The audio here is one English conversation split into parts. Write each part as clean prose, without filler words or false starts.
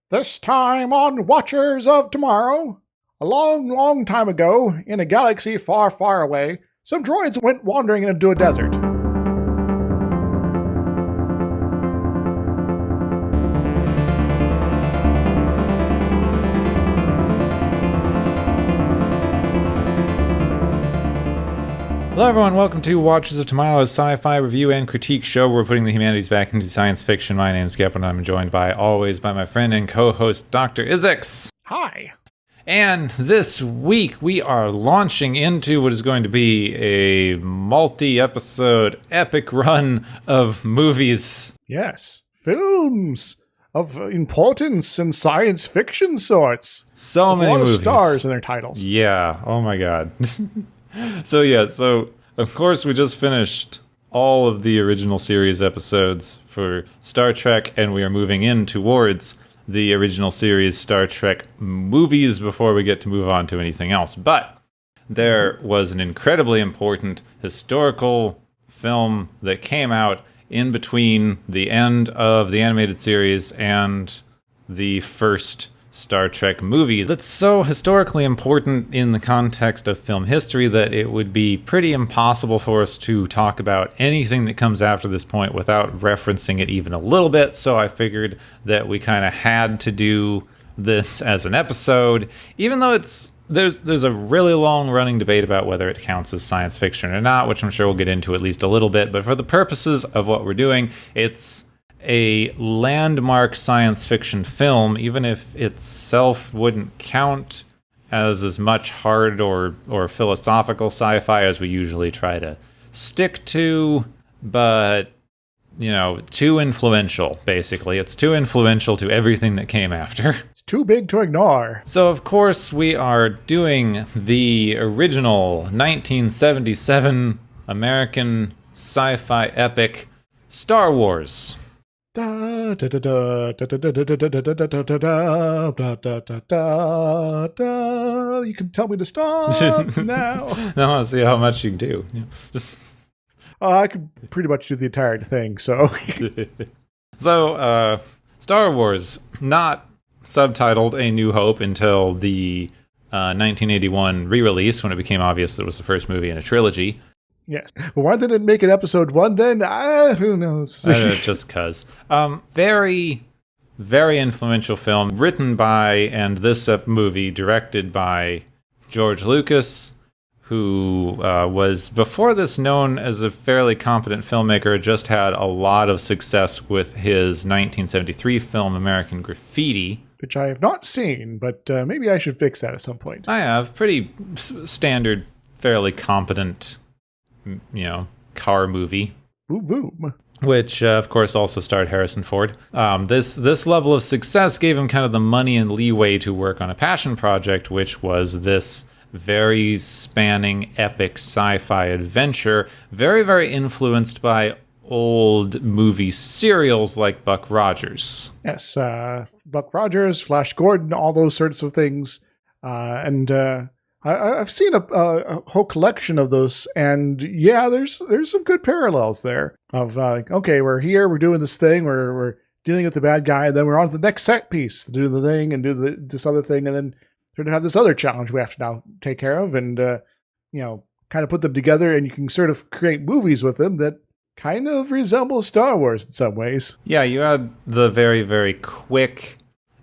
This time on Watchers of Tomorrow. A long, long time ago, in a galaxy far, far away, some droids went wandering into a desert. Hello everyone, welcome to Watchers of Tomorrow's sci-fi review and critique show where we're putting the humanities back into science fiction. My name's Gep and I'm joined always by my friend and co-host Dr. Izix. Hi. And this week we are launching into what is going to be a multi-episode epic run of movies. Yes, films of importance and science fiction sorts. So with many a lot movies. of stars in their titles. Yeah, oh my god. So of course we just finished all of the original series episodes for Star Trek, and we are moving in towards the original series Star Trek movies before we get to move on to anything else. But there was an incredibly important historical film that came out in between the end of the animated series and the first Star Trek movie that's so historically important in the context of film history that it would be pretty impossible for us to talk about anything that comes after this point without referencing it even a little bit. So I figured that we kind of had to do this as an episode, even though there's a really long running debate about whether it counts as science fiction or not, which I'm sure we'll get into at least a little bit. But for the purposes of what we're doing, it's a landmark science fiction film, even if itself wouldn't count as much hard or philosophical sci-fi as we usually try to stick to, but, you know, too influential, basically. It's too influential to everything that came after. It's too big to ignore. So, of course, we are doing the original 1977 American sci-fi epic Star Wars. You can tell me to stop now. I want to see how much you can do. I could pretty much do the entire thing, so. So, Star Wars, not subtitled A New Hope until the 1981 re-release, when it became obvious that it was the first movie in a trilogy. Yes. But why didn't it make it episode 1 then? Who knows? Just cuz. Very, very influential film, written by, and this movie directed by George Lucas, who was before this known as a fairly competent filmmaker, just had a lot of success with his 1973 film American Graffiti. Which I have not seen, but maybe I should fix that at some point. I have. Pretty standard, fairly competent, car movie. Vroom, vroom. Which, of course, also starred Harrison Ford. This level of success gave him kind of the money and leeway to work on a passion project, which was this very spanning, epic sci-fi adventure, very, very influenced by old movie serials like Buck Rogers. Yes, Buck Rogers, Flash Gordon, all those sorts of things. I've seen a whole collection of those, and yeah, there's some good parallels there. Of okay, we're here, we're doing this thing, we're dealing with the bad guy, and then we're on to the next set piece to do the thing and do this other thing, and then sort of have this other challenge we have to now take care of, and kind of put them together, and you can sort of create movies with them that kind of resemble Star Wars in some ways. Yeah, you had the very, very quick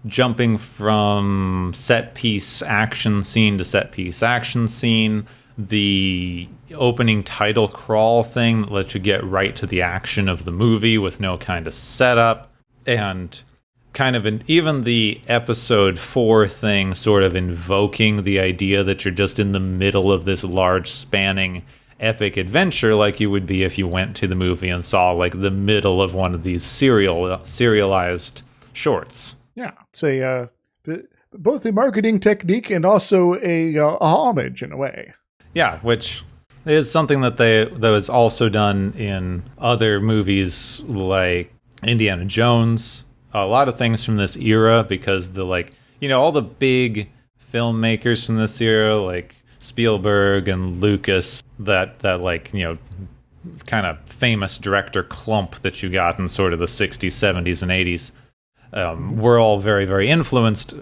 jumping from set piece action scene to set piece action scene, the opening title crawl thing that lets you get right to the action of the movie with no kind of setup, and kind of even the episode 4 thing sort of invoking the idea that you're just in the middle of this large spanning epic adventure, like you would be if you went to the movie and saw like the middle of one of these serialized shorts. Yeah, it's both a marketing technique and also a homage in a way. Yeah, which is something that was also done in other movies like Indiana Jones. A lot of things from this era, because all the big filmmakers from this era, like Spielberg and Lucas, that kind of famous director clump that you got in sort of the 60s, 70s, and 80s. we're all very, very influenced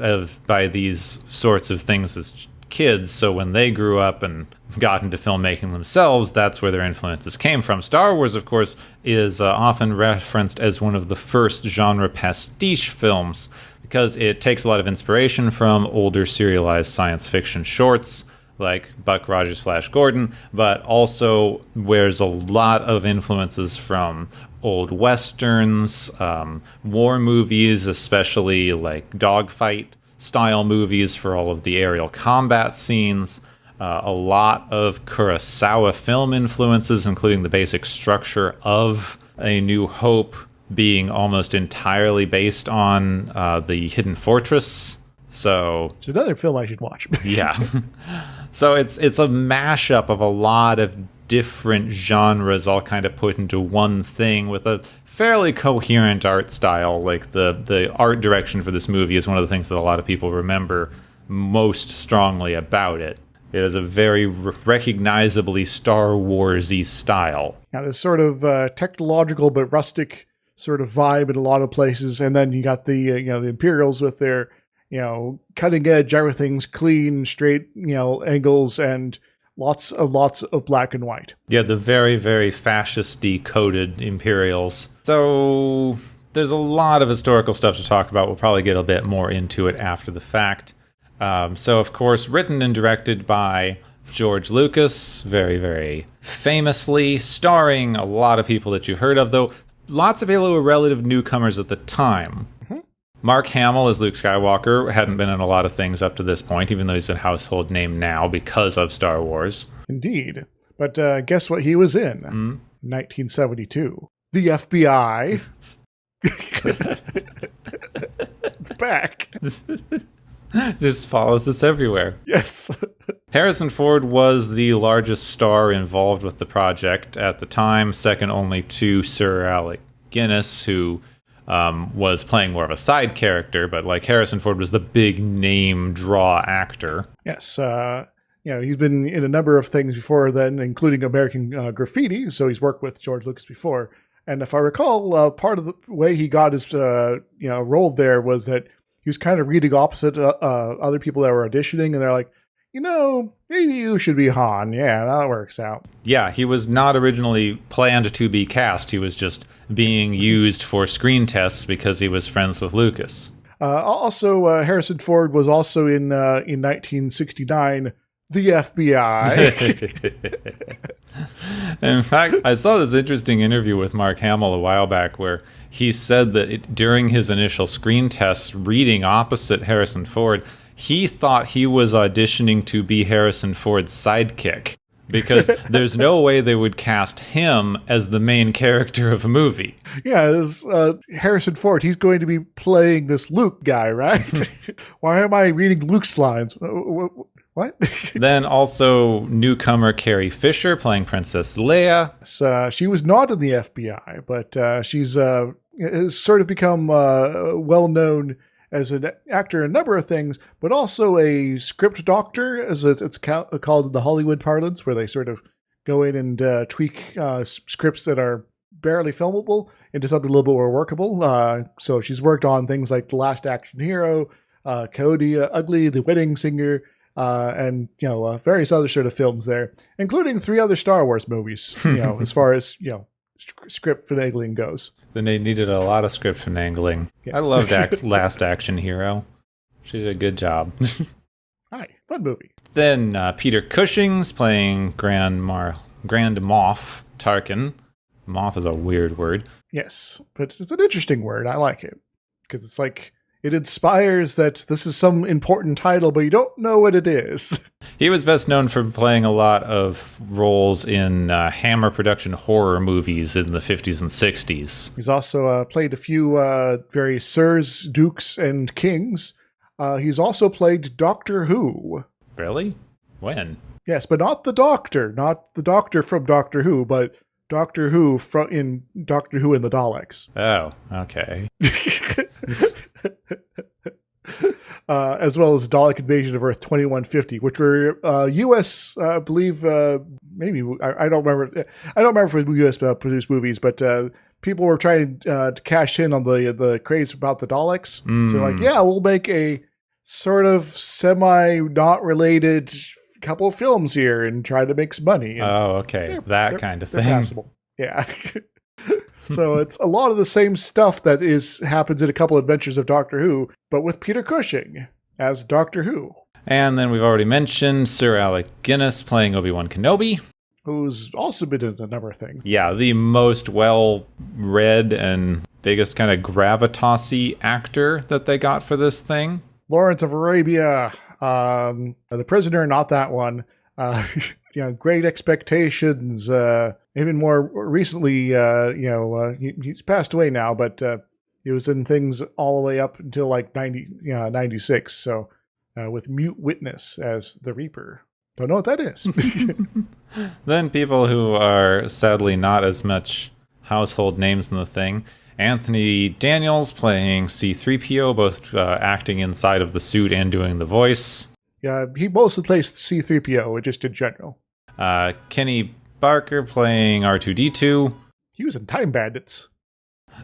by these sorts of things as kids. So when they grew up and got into filmmaking themselves, that's where their influences came from. Star Wars, of course, is often referenced as one of the first genre pastiche films because it takes a lot of inspiration from older serialized science fiction shorts like Buck Rogers' Flash Gordon, but also wears a lot of influences from old westerns, war movies, especially like dogfight style movies for all of the aerial combat scenes, a lot of Kurosawa film influences, including the basic structure of A New Hope being almost entirely based on the Hidden Fortress. So it's another film I should watch. Yeah. So it's a mashup of a lot of different genres all kind of put into one thing with a fairly coherent art style. Like the art direction for this movie is one of the things that a lot of people remember most strongly about it. It is a very recognizably Star Wars-y style. Now, this sort of technological but rustic sort of vibe in a lot of places, and then you got the the Imperials with their cutting edge, everything's clean, straight, angles, and lots of black and white. Yeah, the very, very fascist-y coded Imperials. So there's a lot of historical stuff to talk about. We'll probably get a bit more into it after the fact. So, of course, written and directed by George Lucas, very, very famously, starring a lot of people that you've heard of, though lots of people who were relative newcomers at the time. Mark Hamill as Luke Skywalker hadn't been in a lot of things up to this point, even though he's a household name now because of Star Wars. Indeed. But guess what he was in? 1972. The FBI. It's back. This follows us everywhere. Yes. Harrison Ford was the largest star involved with the project at the time, second only to Sir Alec Guinness, who was playing more of a side character, but like Harrison Ford was the big name draw actor. Yes, he's been in a number of things before then, including American Graffiti, so he's worked with George Lucas before. And if I recall, part of the way he got his role there was that he was kind of reading opposite other people that were auditioning, and they're like, maybe you should be Han. Yeah, that works out. Yeah, he was not originally planned to be cast. He was just being used for screen tests because he was friends with Lucas. Also, Harrison Ford was also in 1969, The FBI. In fact, I saw this interesting interview with Mark Hamill a while back where he said that during his initial screen tests, reading opposite Harrison Ford, he thought he was auditioning to be Harrison Ford's sidekick because there's no way they would cast him as the main character of a movie. Yeah, this, Harrison Ford, he's going to be playing this Luke guy, right? Why am I reading Luke's lines? What? Then also newcomer Carrie Fisher playing Princess Leia. So, she was not in the FBI, but she's has sort of become well-known as an actor in a number of things, but also a script doctor, as it's called in the Hollywood parlance, where they sort of go in and tweak scripts that are barely filmable into something a little bit more workable. So she's worked on things like The Last Action Hero, Coyote Ugly, The Wedding Singer, and various other sort of films there, including 3 other Star Wars movies. As far as script finagling goes. Then they needed a lot of script finagling. Yes. I loved Last Action Hero. She did a good job. Hi, fun movie. Then Peter Cushing's playing Grand Moff Tarkin. Moff is a weird word. Yes, but it's an interesting word. I like it because it's like it inspires that this is some important title, but you don't know what it is. He was best known for playing a lot of roles in Hammer production horror movies in the 50s and 60s. He's also played a few very sirs, dukes, and kings. He's also played Doctor Who. Really? When? Yes, but not the Doctor from Doctor Who, but Doctor Who in Doctor Who and the Daleks. Oh, okay. As well as Dalek Invasion of Earth 2150, which were U.S. I believe maybe I don't remember. I don't remember for U.S. produced movies, but people were trying to cash in on the craze about the Daleks. So like, yeah, we'll make a sort of semi not related couple of films here and try to make some money. And okay. That kind of thing. Passable. Yeah. So it's a lot of the same stuff that happens in a couple adventures of Doctor Who, but with Peter Cushing as Doctor Who. And then we've already mentioned Sir Alec Guinness playing Obi-Wan Kenobi, who's also been in a number of things. Yeah, the most well-read and biggest kind of gravitas-y actor that they got for this thing. Lawrence of Arabia, The Prisoner, not that one. Great Expectations. Even more recently, he's passed away now, but he was in things all the way up until like 96. So with Mute Witness as the Reaper. Don't know what that is. Then people who are sadly not as much household names in the thing. Anthony Daniels playing C-3PO, both acting inside of the suit and doing the voice. Yeah, he mostly plays C-3PO, just in general. Kenny Barker playing R2-D2. He was in Time Bandits.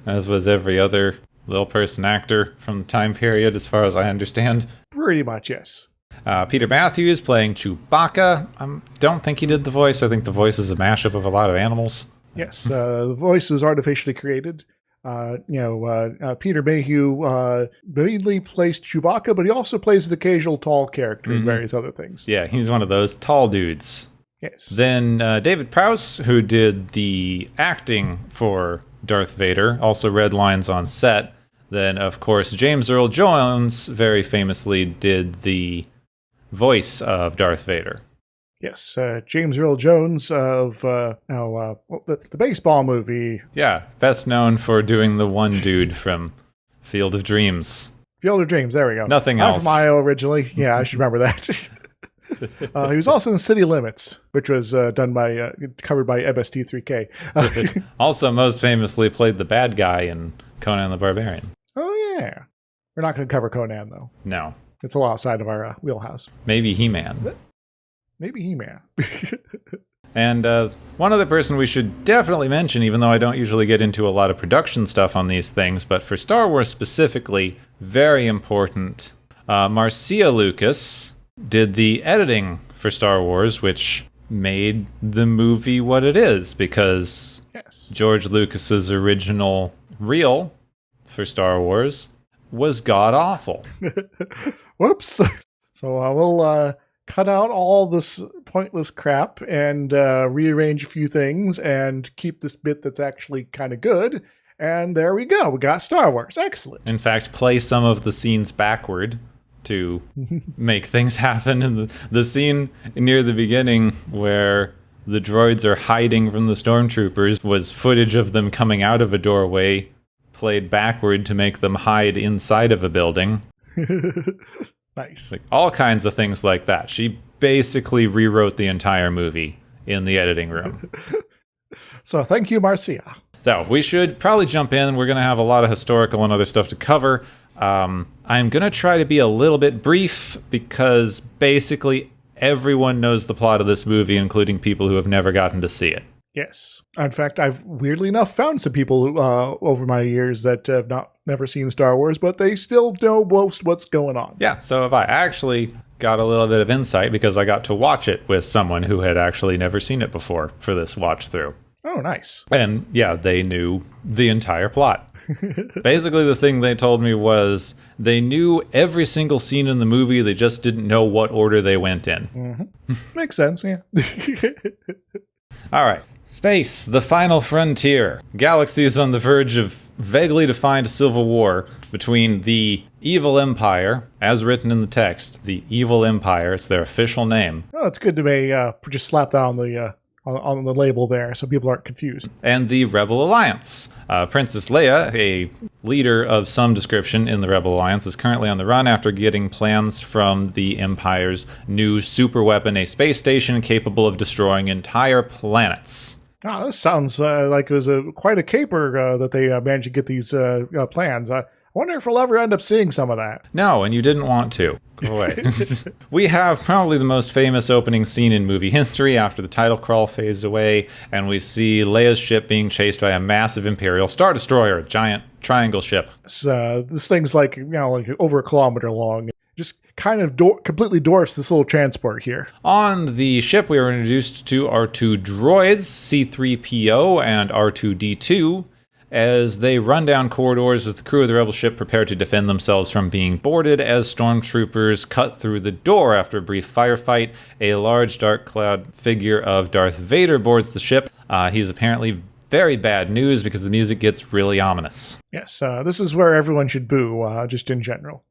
As was every other little person actor from the time period, as far as I understand. Pretty much, yes. Peter Matthews playing Chewbacca. I don't think he did the voice. I think the voice is a mashup of a lot of animals. Yes, the voice is artificially created. Peter Mayhew mainly plays Chewbacca, but he also plays the occasional tall character in various other things. Yeah, he's one of those tall dudes. Yes. Then David Prowse, who did the acting for Darth Vader, also read lines on set. Then, of course, James Earl Jones very famously did the voice of Darth Vader. Yes, James Earl Jones of the baseball movie. Yeah, best known for doing the one dude from Field of Dreams. Field of Dreams, there we go. Nothing I'm else. from Iowa originally. Yeah, I should remember that. He was also in City Limits, which was covered by MST3K. Also most famously played the bad guy in Conan the Barbarian. Oh, yeah. We're not going to cover Conan, though. No. It's a lot outside of our wheelhouse. Maybe He-Man. Maybe He-Man. And one other person we should definitely mention, even though I don't usually get into a lot of production stuff on these things, but for Star Wars specifically, very important. Marcia Lucas did the editing for Star Wars, which made the movie what it is, because George Lucas's original reel for Star Wars was god-awful. Whoops. So we'll cut out all this pointless crap and rearrange a few things and keep this bit that's actually kind of good. And there we go. We got Star Wars. Excellent. In fact, play some of the scenes backward to make things happen. And the scene near the beginning where the droids are hiding from the stormtroopers was footage of them coming out of a doorway, played backward to make them hide inside of a building. Nice. Like all kinds of things like that. She basically rewrote the entire movie in the editing room. So thank you, Marcia. So we should probably jump in. We're going to have a lot of historical and other stuff to cover. I'm going to try to be a little bit brief because basically everyone knows the plot of this movie, including people who have never gotten to see it. Yes. In fact, I've weirdly enough found some people over my years that have never seen Star Wars, but they still know most what's going on. Yeah, so have I. Actually got a little bit of insight because I got to watch it with someone who had actually never seen it before for this watch through. Oh, nice. And yeah, they knew the entire plot. Basically, the thing they told me was they knew every single scene in the movie, they just didn't know what order they went in. Mm-hmm. Makes sense, yeah. All right. Space, the final frontier. Galaxy is on the verge of vaguely defined civil war between the Evil Empire, as written in the text. The Evil Empire, it's their official name. Oh, it's good to be just slap that on the label there so people aren't confused. And the Rebel Alliance. Princess Leia, a leader of some description in the Rebel Alliance, is currently on the run after getting plans from the Empire's new superweapon, a space station capable of destroying entire planets. Oh, this sounds like it was quite a caper that they managed to get these plans. I wonder if we'll ever end up seeing some of that. No, and you didn't want to. go away. We have probably the most famous opening scene in movie history after the title crawl fades away, and we see Leia's ship being chased by a massive Imperial Star Destroyer, a giant triangle ship. This thing's like, like over a kilometer long. Just kind of completely dwarfs this little transport here. On the ship, we are introduced to our two droids, C-3PO and R2-D2, as they run down corridors as the crew of the rebel ship prepare to defend themselves from being boarded as stormtroopers cut through the door. After a brief firefight, a large dark cloud figure of Darth Vader boards the ship. He's apparently very bad news because the music gets really ominous. Yes, this is where everyone should boo, just in general.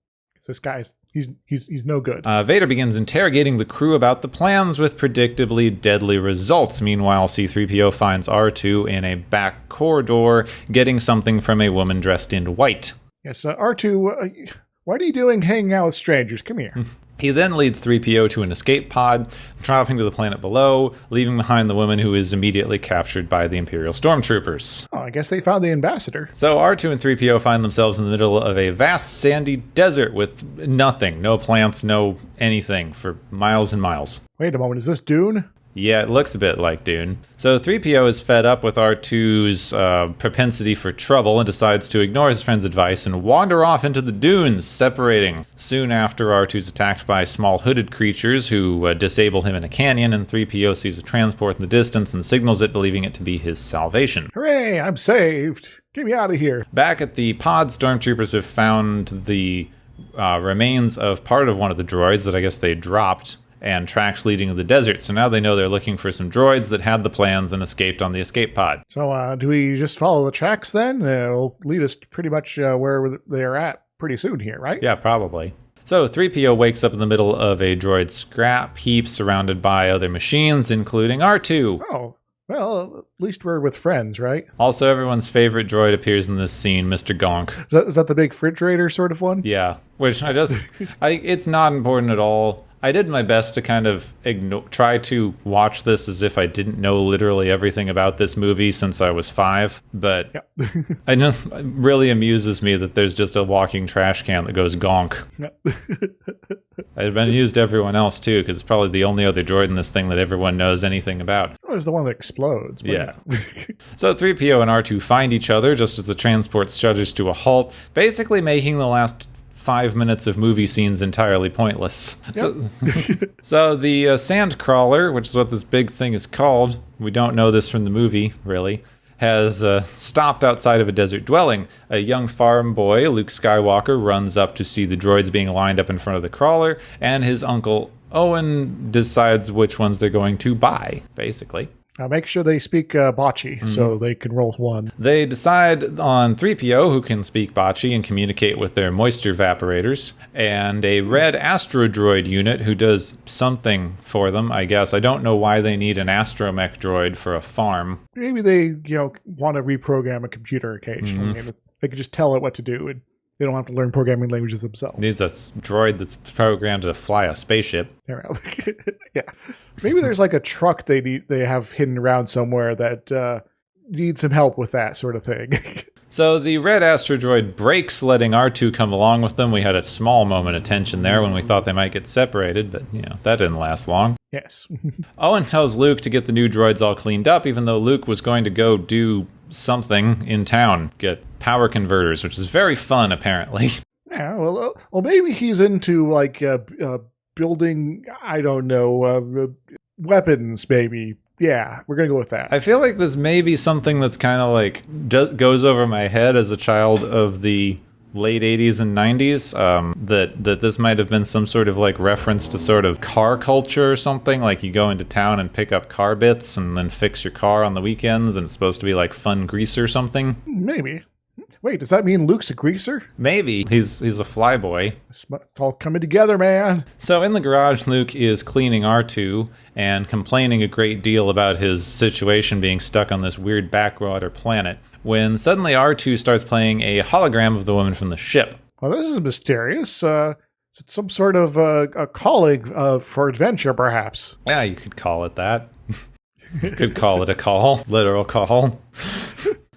This guy's he's no good. Vader begins interrogating the crew about the plans with predictably deadly results. Meanwhile, C-3PO finds R2 in a back corridor getting something from a woman dressed in white. Yes, R2, what are you doing hanging out with strangers? Come here. He then leads 3PO to an escape pod, dropping to the planet below, leaving behind the woman who is immediately captured by the Imperial stormtroopers. Oh, I guess they found the ambassador. So R2 and 3PO find themselves in the middle of a vast sandy desert with nothing, no plants, no anything for miles and miles. Wait a moment, is this Dune? Yeah, it looks a bit like Dune. So 3PO is fed up with R2's propensity for trouble and decides to ignore his friend's advice and wander off into the dunes, separating. Soon after, R2 is attacked by small hooded creatures who disable him in a canyon, and 3PO sees a transport in the distance and signals it, believing it to be his salvation. Hooray, I'm saved. Get me out of here. Back at the pod, stormtroopers have found the remains of part of one of the droids that I guess they dropped, and tracks leading to the desert. So now they know they're looking for some droids that had the plans and escaped on the escape pod. So do we just follow the tracks then? It'll lead us to pretty much where they're at pretty soon here, right? Yeah, probably. So 3PO wakes up in the middle of a droid scrap heap surrounded by other machines, including R2. Oh, well, at least we're with friends, right? Also, everyone's favorite droid appears in this scene, Mr. Gonk. Is that the big refrigerator sort of one? Yeah, which it's not important at all. I did my best to kind of try to watch this as if I didn't know literally everything about this movie since I was 5, but yeah. it just really amuses me that there's just a walking trash can that goes gonk. Yeah. I've been used everyone else too, because it's probably the only other droid in this thing that everyone knows anything about. Oh, it's the one that explodes. Yeah. So 3PO and R2 find each other just as the transport shudders to a halt, basically making the last 5 minutes of movie scenes entirely pointless. Yep. So the sand crawler, which is what this big thing is called, we don't know this from the movie, really, has stopped outside of a desert dwelling. A young farm boy, Luke Skywalker, runs up to see the droids being lined up in front of the crawler, and his uncle Owen decides which ones they're going to buy, basically. Make sure they speak Bocce so they can roll 1. They decide on 3PO, who can speak Bocce and communicate with their moisture evaporators, and a red astrodroid unit who does something for them, I guess. I don't know why they need an astromech droid for a farm. Maybe they, want to reprogram a computer occasionally. And they could just tell it what to do, and they don't have to learn programming languages themselves. Needs a droid that's programmed to fly a spaceship. Yeah. Maybe there's like a truck they have hidden around somewhere that needs some help with that sort of thing. So the red asteroid breaks, letting R2 come along with them. We had a small moment of tension there when we thought they might get separated, but that didn't last long. Yes. Owen tells Luke to get the new droids all cleaned up, even though Luke was going to go do something in town, get power converters, which is very fun, apparently. Yeah, well, maybe he's into like building, I don't know, weapons, maybe. Yeah, we're going to go with that. I feel like this may be something that's kind of like goes over my head as a child of the late 80s and 90s, that this might have been some sort of like reference to sort of car culture or something. Like you go into town and pick up car bits and then fix your car on the weekends, and it's supposed to be like fun grease or something. Maybe. Wait, does that mean Luke's a greaser? Maybe. He's a flyboy. It's all coming together, man. So in the garage, Luke is cleaning R2 and complaining a great deal about his situation being stuck on this weird backwater planet, when suddenly R2 starts playing a hologram of the woman from the ship. Well, this is mysterious. It's some sort of a calling for adventure, perhaps. Yeah, you could call it that. You could call it a call, literal call.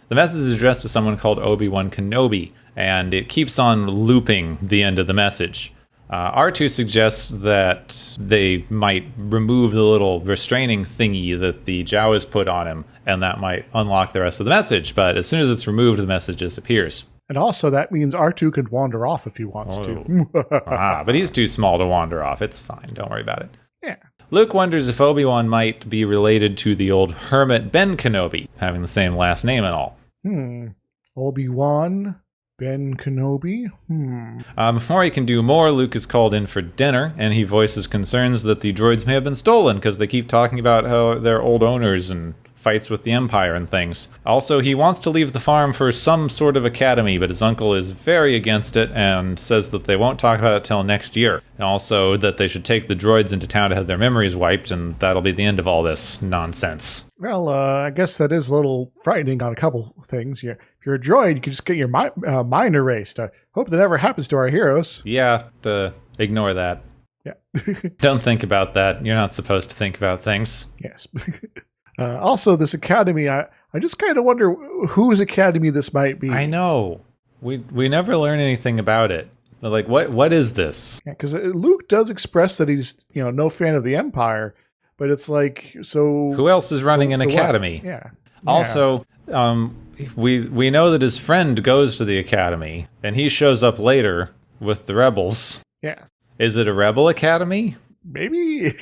The message is addressed to someone called Obi-Wan Kenobi, and it keeps on looping the end of the message. R2 suggests that they might remove the little restraining thingy that the Jawas put on him, and that might unlock the rest of the message. But as soon as it's removed, the message disappears. And also, that means R2 can wander off if he wants to. But he's too small to wander off. It's fine. Don't worry about it. Yeah. Luke wonders if Obi-Wan might be related to the old hermit Ben Kenobi, having the same last name and all. Obi-Wan, Ben Kenobi? Before he can do more, Luke is called in for dinner, and he voices concerns that the droids may have been stolen because they keep talking about how they're old owners and fights with the Empire and things. Also, he wants to leave the farm for some sort of academy, but his uncle is very against it and says that they won't talk about it till next year. And also that they should take the droids into town to have their memories wiped, and that'll be the end of all this nonsense. Well, I guess that is a little frightening on a couple of things. If you're a droid, you can just get your mind erased. I hope that never happens to our heroes. Yeah, ignore that. Yeah. Don't think about that. You're not supposed to think about things. Yes. Also, this academy, I just kind of wonder whose academy this might be. I know. We never learn anything about it. Like, what is this? Because Luke does express that he's no fan of the Empire, but it's like, so who else is running an academy? What? Yeah. Also, we know that his friend goes to the academy, and he shows up later with the rebels. Yeah. Is it a rebel academy? Maybe.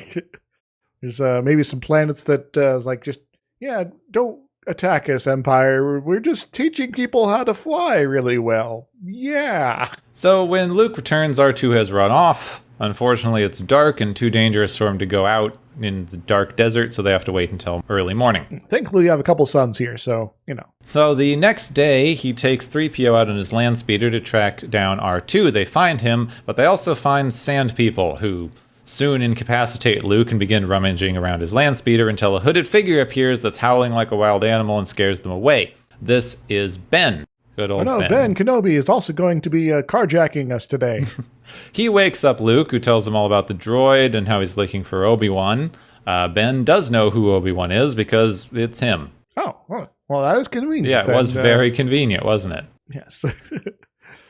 There's maybe some planets that is like, just, don't attack us, Empire. We're just teaching people how to fly really well. Yeah. So when Luke returns, R2 has run off. Unfortunately, it's dark and too dangerous for him to go out in the dark desert, so they have to wait until early morning. Thankfully, we have a couple suns here, so, So the next day, he takes 3PO out on his land speeder to track down R2. They find him, but they also find sand people who soon incapacitate Luke and begin rummaging around his land speeder until a hooded figure appears that's howling like a wild animal and scares them away. This is Ben. Good old Ben. Ben Kenobi is also going to be carjacking us today. He wakes up Luke, who tells him all about the droid and how he's looking for Obi-Wan. Ben does know who Obi-Wan is because it's him. Oh, well, that is convenient. Yeah, it was very convenient, wasn't it? Yes.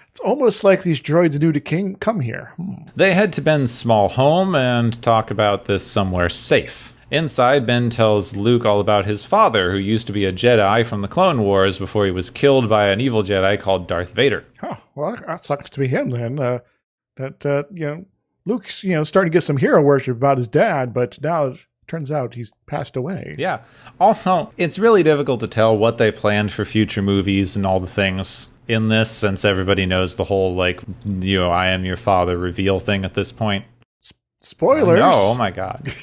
It's almost like these droids knew to come here. They head to Ben's small home and talk about this somewhere safe. Inside, Ben tells Luke all about his father, who used to be a Jedi from the Clone Wars before he was killed by an evil Jedi called Darth Vader. Oh, well, that sucks to be him then. Luke's, starting to get some hero worship about his dad, but now it turns out he's passed away. Yeah. Also, it's really difficult to tell what they planned for future movies and all the things in this, since everybody knows the whole, I am your father reveal thing at this point. Spoilers! Oh my god.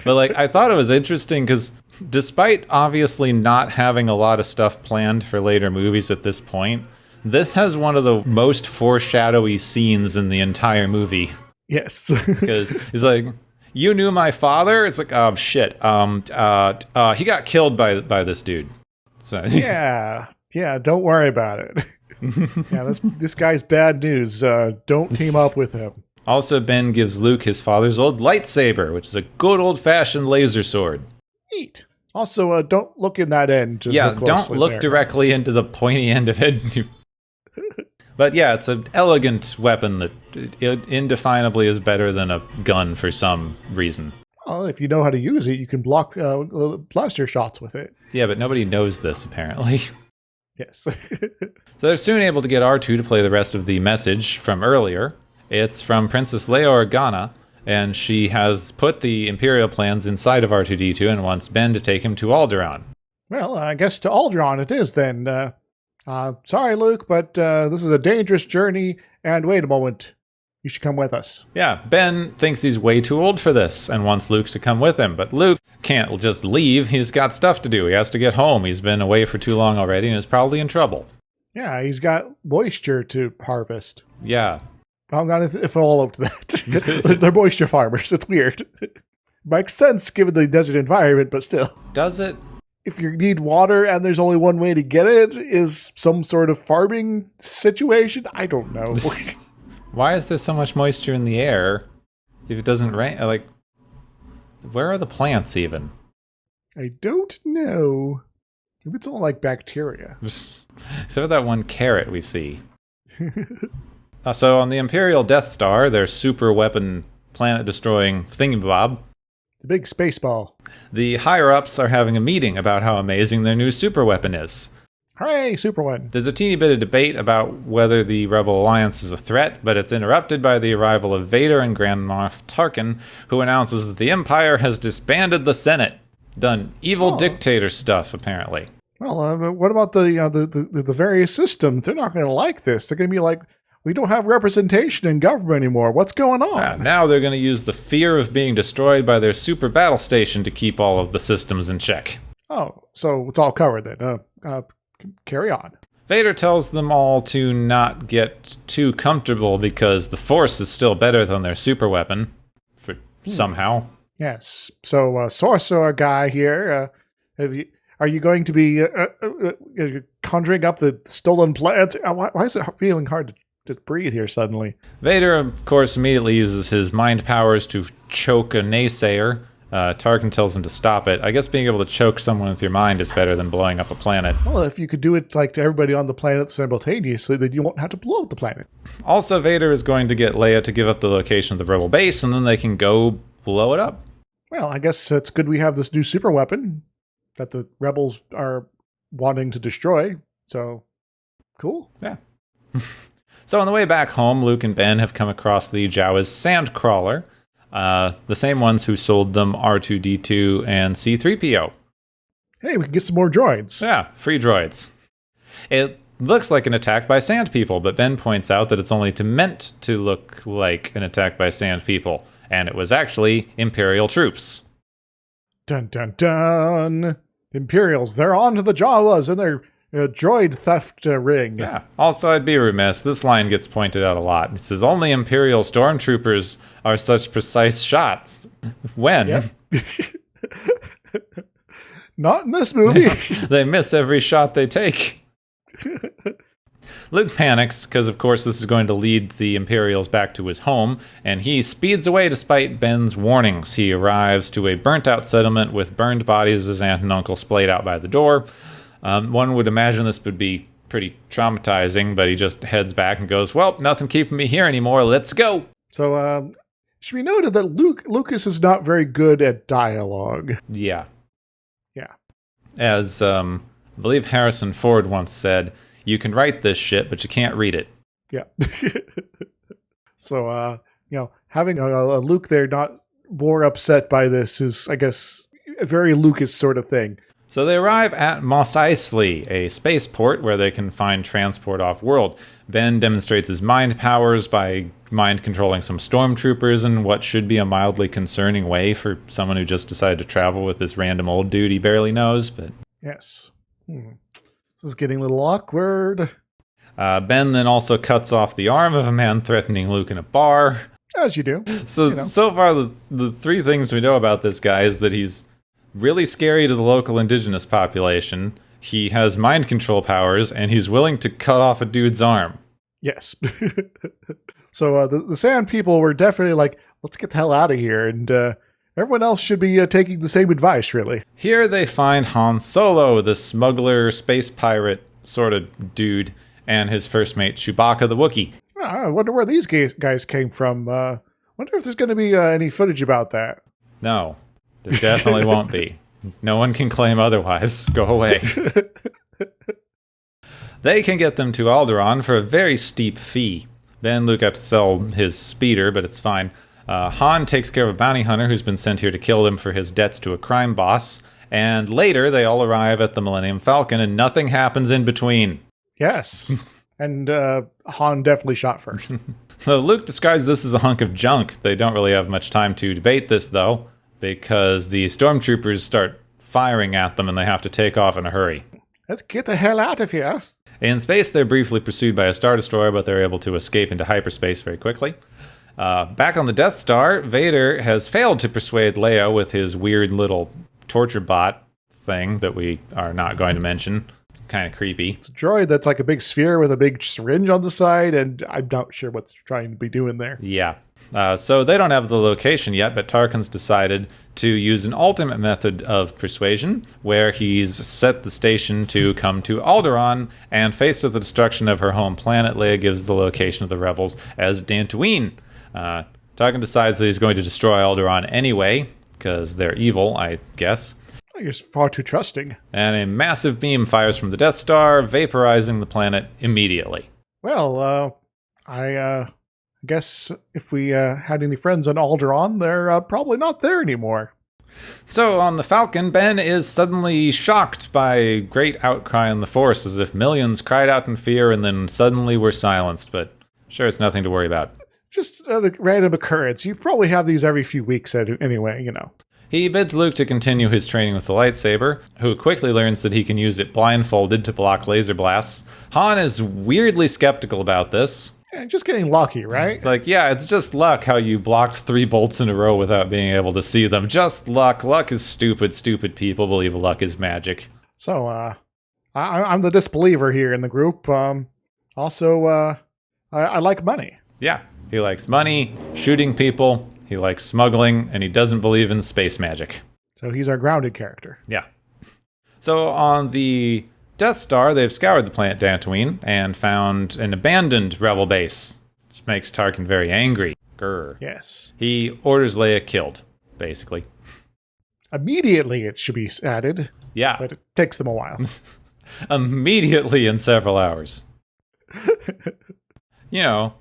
But, I thought it was interesting because despite obviously not having a lot of stuff planned for later movies at this point, this has one of the most foreshadowy scenes in the entire movie. Yes. Because he's like, you knew my father? It's like, oh, shit. He got killed by this dude. So, yeah, don't worry about it. Yeah, this guy's bad news. Don't team up with him. Also, Ben gives Luke his father's old lightsaber, which is a good old-fashioned laser sword. Neat. Also, don't look in that end. Don't look directly into the pointy end of it. But yeah, it's an elegant weapon that indefinably is better than a gun for some reason. Well, if you know how to use it, you can block blaster shots with it. Yeah, but nobody knows this, apparently. Yes. So they're soon able to get R2 to play the rest of the message from earlier. It's from Princess Leia Organa, and she has put the Imperial plans inside of R2-D2 and wants Ben to take him to Alderaan. Well, I guess to Alderaan it is then. Sorry, Luke, but this is a dangerous journey, and wait a moment. You should come with us. Yeah, Ben thinks he's way too old for this and wants Luke to come with him, but Luke can't just leave. He's got stuff to do. He has to get home. He's been away for too long already and is probably in trouble. Yeah, he's got moisture to harvest. Yeah. I'm going to follow up to that. They're moisture farmers. It's weird. Makes sense given the desert environment, but still. Does it? If you need water and there's only one way to get it, is some sort of farming situation? I don't know. Why is there so much moisture in the air if it doesn't rain? Where are the plants even? I don't know. Maybe it's all like bacteria. Except for that one carrot we see. So on the Imperial Death Star, their super weapon planet-destroying thingamabob, The big space ball. the higher-ups are having a meeting about how amazing their new super weapon is. Hooray, super one. There's a teeny bit of debate about whether the Rebel Alliance is a threat, but it's interrupted by the arrival of Vader and Grand Moff Tarkin, who announces that the Empire has disbanded the Senate. Done evil dictator stuff, apparently. Well, what about the various systems? They're not going to like this. They're going to be like, we don't have representation in government anymore. What's going on? Now they're going to use the fear of being destroyed by their super battle station to keep all of the systems in check. Oh, so it's all covered then. Carry on. Vader tells them all to not get too comfortable because the Force is still better than their super weapon, somehow. Yes. So, sorcerer guy here, are you going to be conjuring up the stolen plans? Why is it feeling hard to breathe here suddenly? Vader, of course, immediately uses his mind powers to choke a naysayer. Tarkin tells him to stop it. I guess being able to choke someone with your mind is better than blowing up a planet. Well, if you could do it like to everybody on the planet simultaneously, then you won't have to blow up the planet. Also, Vader is going to get Leia to give up the location of the Rebel base, and then they can go blow it up. Well, I guess it's good we have this new super weapon that the Rebels are wanting to destroy. So, cool. Yeah. So on the way back home, Luke and Ben have come across the Jawas Sandcrawler, the same ones who sold them R2-D2 and C-3PO. Hey, we can get some more droids. Yeah, free droids. It looks like an attack by sand people, but Ben points out that it's only meant to look like an attack by sand people, and it was actually Imperial troops. Dun dun dun! Imperials, they're on to the Jawas and their droid theft ring. Yeah. Also, I'd be remiss. This line gets pointed out a lot. It says, only Imperial stormtroopers are such precise shots. When? Yep. Not in this movie. They miss every shot they take. Luke panics, because of course this is going to lead the Imperials back to his home, and he speeds away despite Ben's warnings. He arrives to a burnt-out settlement with burned bodies of his aunt and uncle splayed out by the door. One would imagine this would be pretty traumatizing, but he just heads back and goes, well, nothing keeping me here anymore, let's go! So, should be noted that Lucas is not very good at dialogue. Yeah. Yeah. As, I believe Harrison Ford once said, you can write this shit, but you can't read it. Yeah. So, having a Luke there not more upset by this is, I guess, a very Lucas sort of thing. So they arrive at Mos Eisley, a spaceport where they can find transport off-world. Ben demonstrates his mind powers by mind-controlling some stormtroopers in what should be a mildly concerning way for someone who just decided to travel with this random old dude he barely knows, but... Yes. This is getting a little awkward. Ben then also cuts off the arm of a man threatening Luke in a bar. As you do. So far, the three things we know about this guy is that he's really scary to the local indigenous population, he has mind control powers, and he's willing to cut off a dude's arm. Yes. So the Sand people were definitely like, let's get the hell out of here, and everyone else should be taking the same advice, really. Here they find Han Solo, the smuggler, space pirate sort of dude, and his first mate, Chewbacca the Wookiee. I wonder where these guys came from. Wonder if there's going to be any footage about that. No. There definitely won't be. No one can claim otherwise. Go away. They can get them to Alderaan for a very steep fee. Then Luke has to sell his speeder, but it's fine. Han takes care of a bounty hunter who's been sent here to kill him for his debts to a crime boss. And later, they all arrive at the Millennium Falcon, and nothing happens in between. Yes. And Han definitely shot first. So Luke describes this as a hunk of junk. They don't really have much time to debate this, though, because the stormtroopers start firing at them and they have to take off in a hurry. Let's get the hell out of here. In space, they're briefly pursued by a Star Destroyer, but they're able to escape into hyperspace very quickly. Back on the Death Star, Vader has failed to persuade Leia with his weird little torture bot thing that we are not going to mention. It's kind of creepy. It's a droid that's like a big sphere with a big syringe on the side, and I'm not sure what's trying to be doing there. Yeah. So they don't have the location yet, but Tarkin's decided to use an ultimate method of persuasion, where he's set the station to come to Alderaan, and faced with the destruction of her home planet, Leia gives the location of the rebels as Dantooine. Tarkin decides that he's going to destroy Alderaan anyway, because they're evil, I guess. You're far too trusting. And a massive beam fires from the Death Star, vaporizing the planet immediately. Well, I guess if we had any friends on Alderaan, they're probably not there anymore. So on the Falcon, Ben is suddenly shocked by a great outcry in the Force, as if millions cried out in fear and then suddenly were silenced. But sure, it's nothing to worry about. Just a random occurrence. You probably have these every few weeks anyway, you know. He bids Luke to continue his training with the lightsaber, who quickly learns that he can use it blindfolded to block laser blasts. Han is weirdly skeptical about this. Yeah, just getting lucky, right? It's like, yeah, it's just luck how you blocked 3 bolts in a row without being able to see them. Just luck. Luck is stupid. Stupid people believe luck is magic. So, I'm the disbeliever here in the group. Also, I like money. Yeah, he likes money, shooting people, he likes smuggling, and he doesn't believe in space magic. So he's our grounded character. Yeah. So on the Death Star, they've scoured the planet Dantooine and found an abandoned rebel base, which makes Tarkin very angry. Grr. Yes. He orders Leia killed, basically. Immediately it should be added. Yeah. But it takes them a while. Immediately in several hours. You know,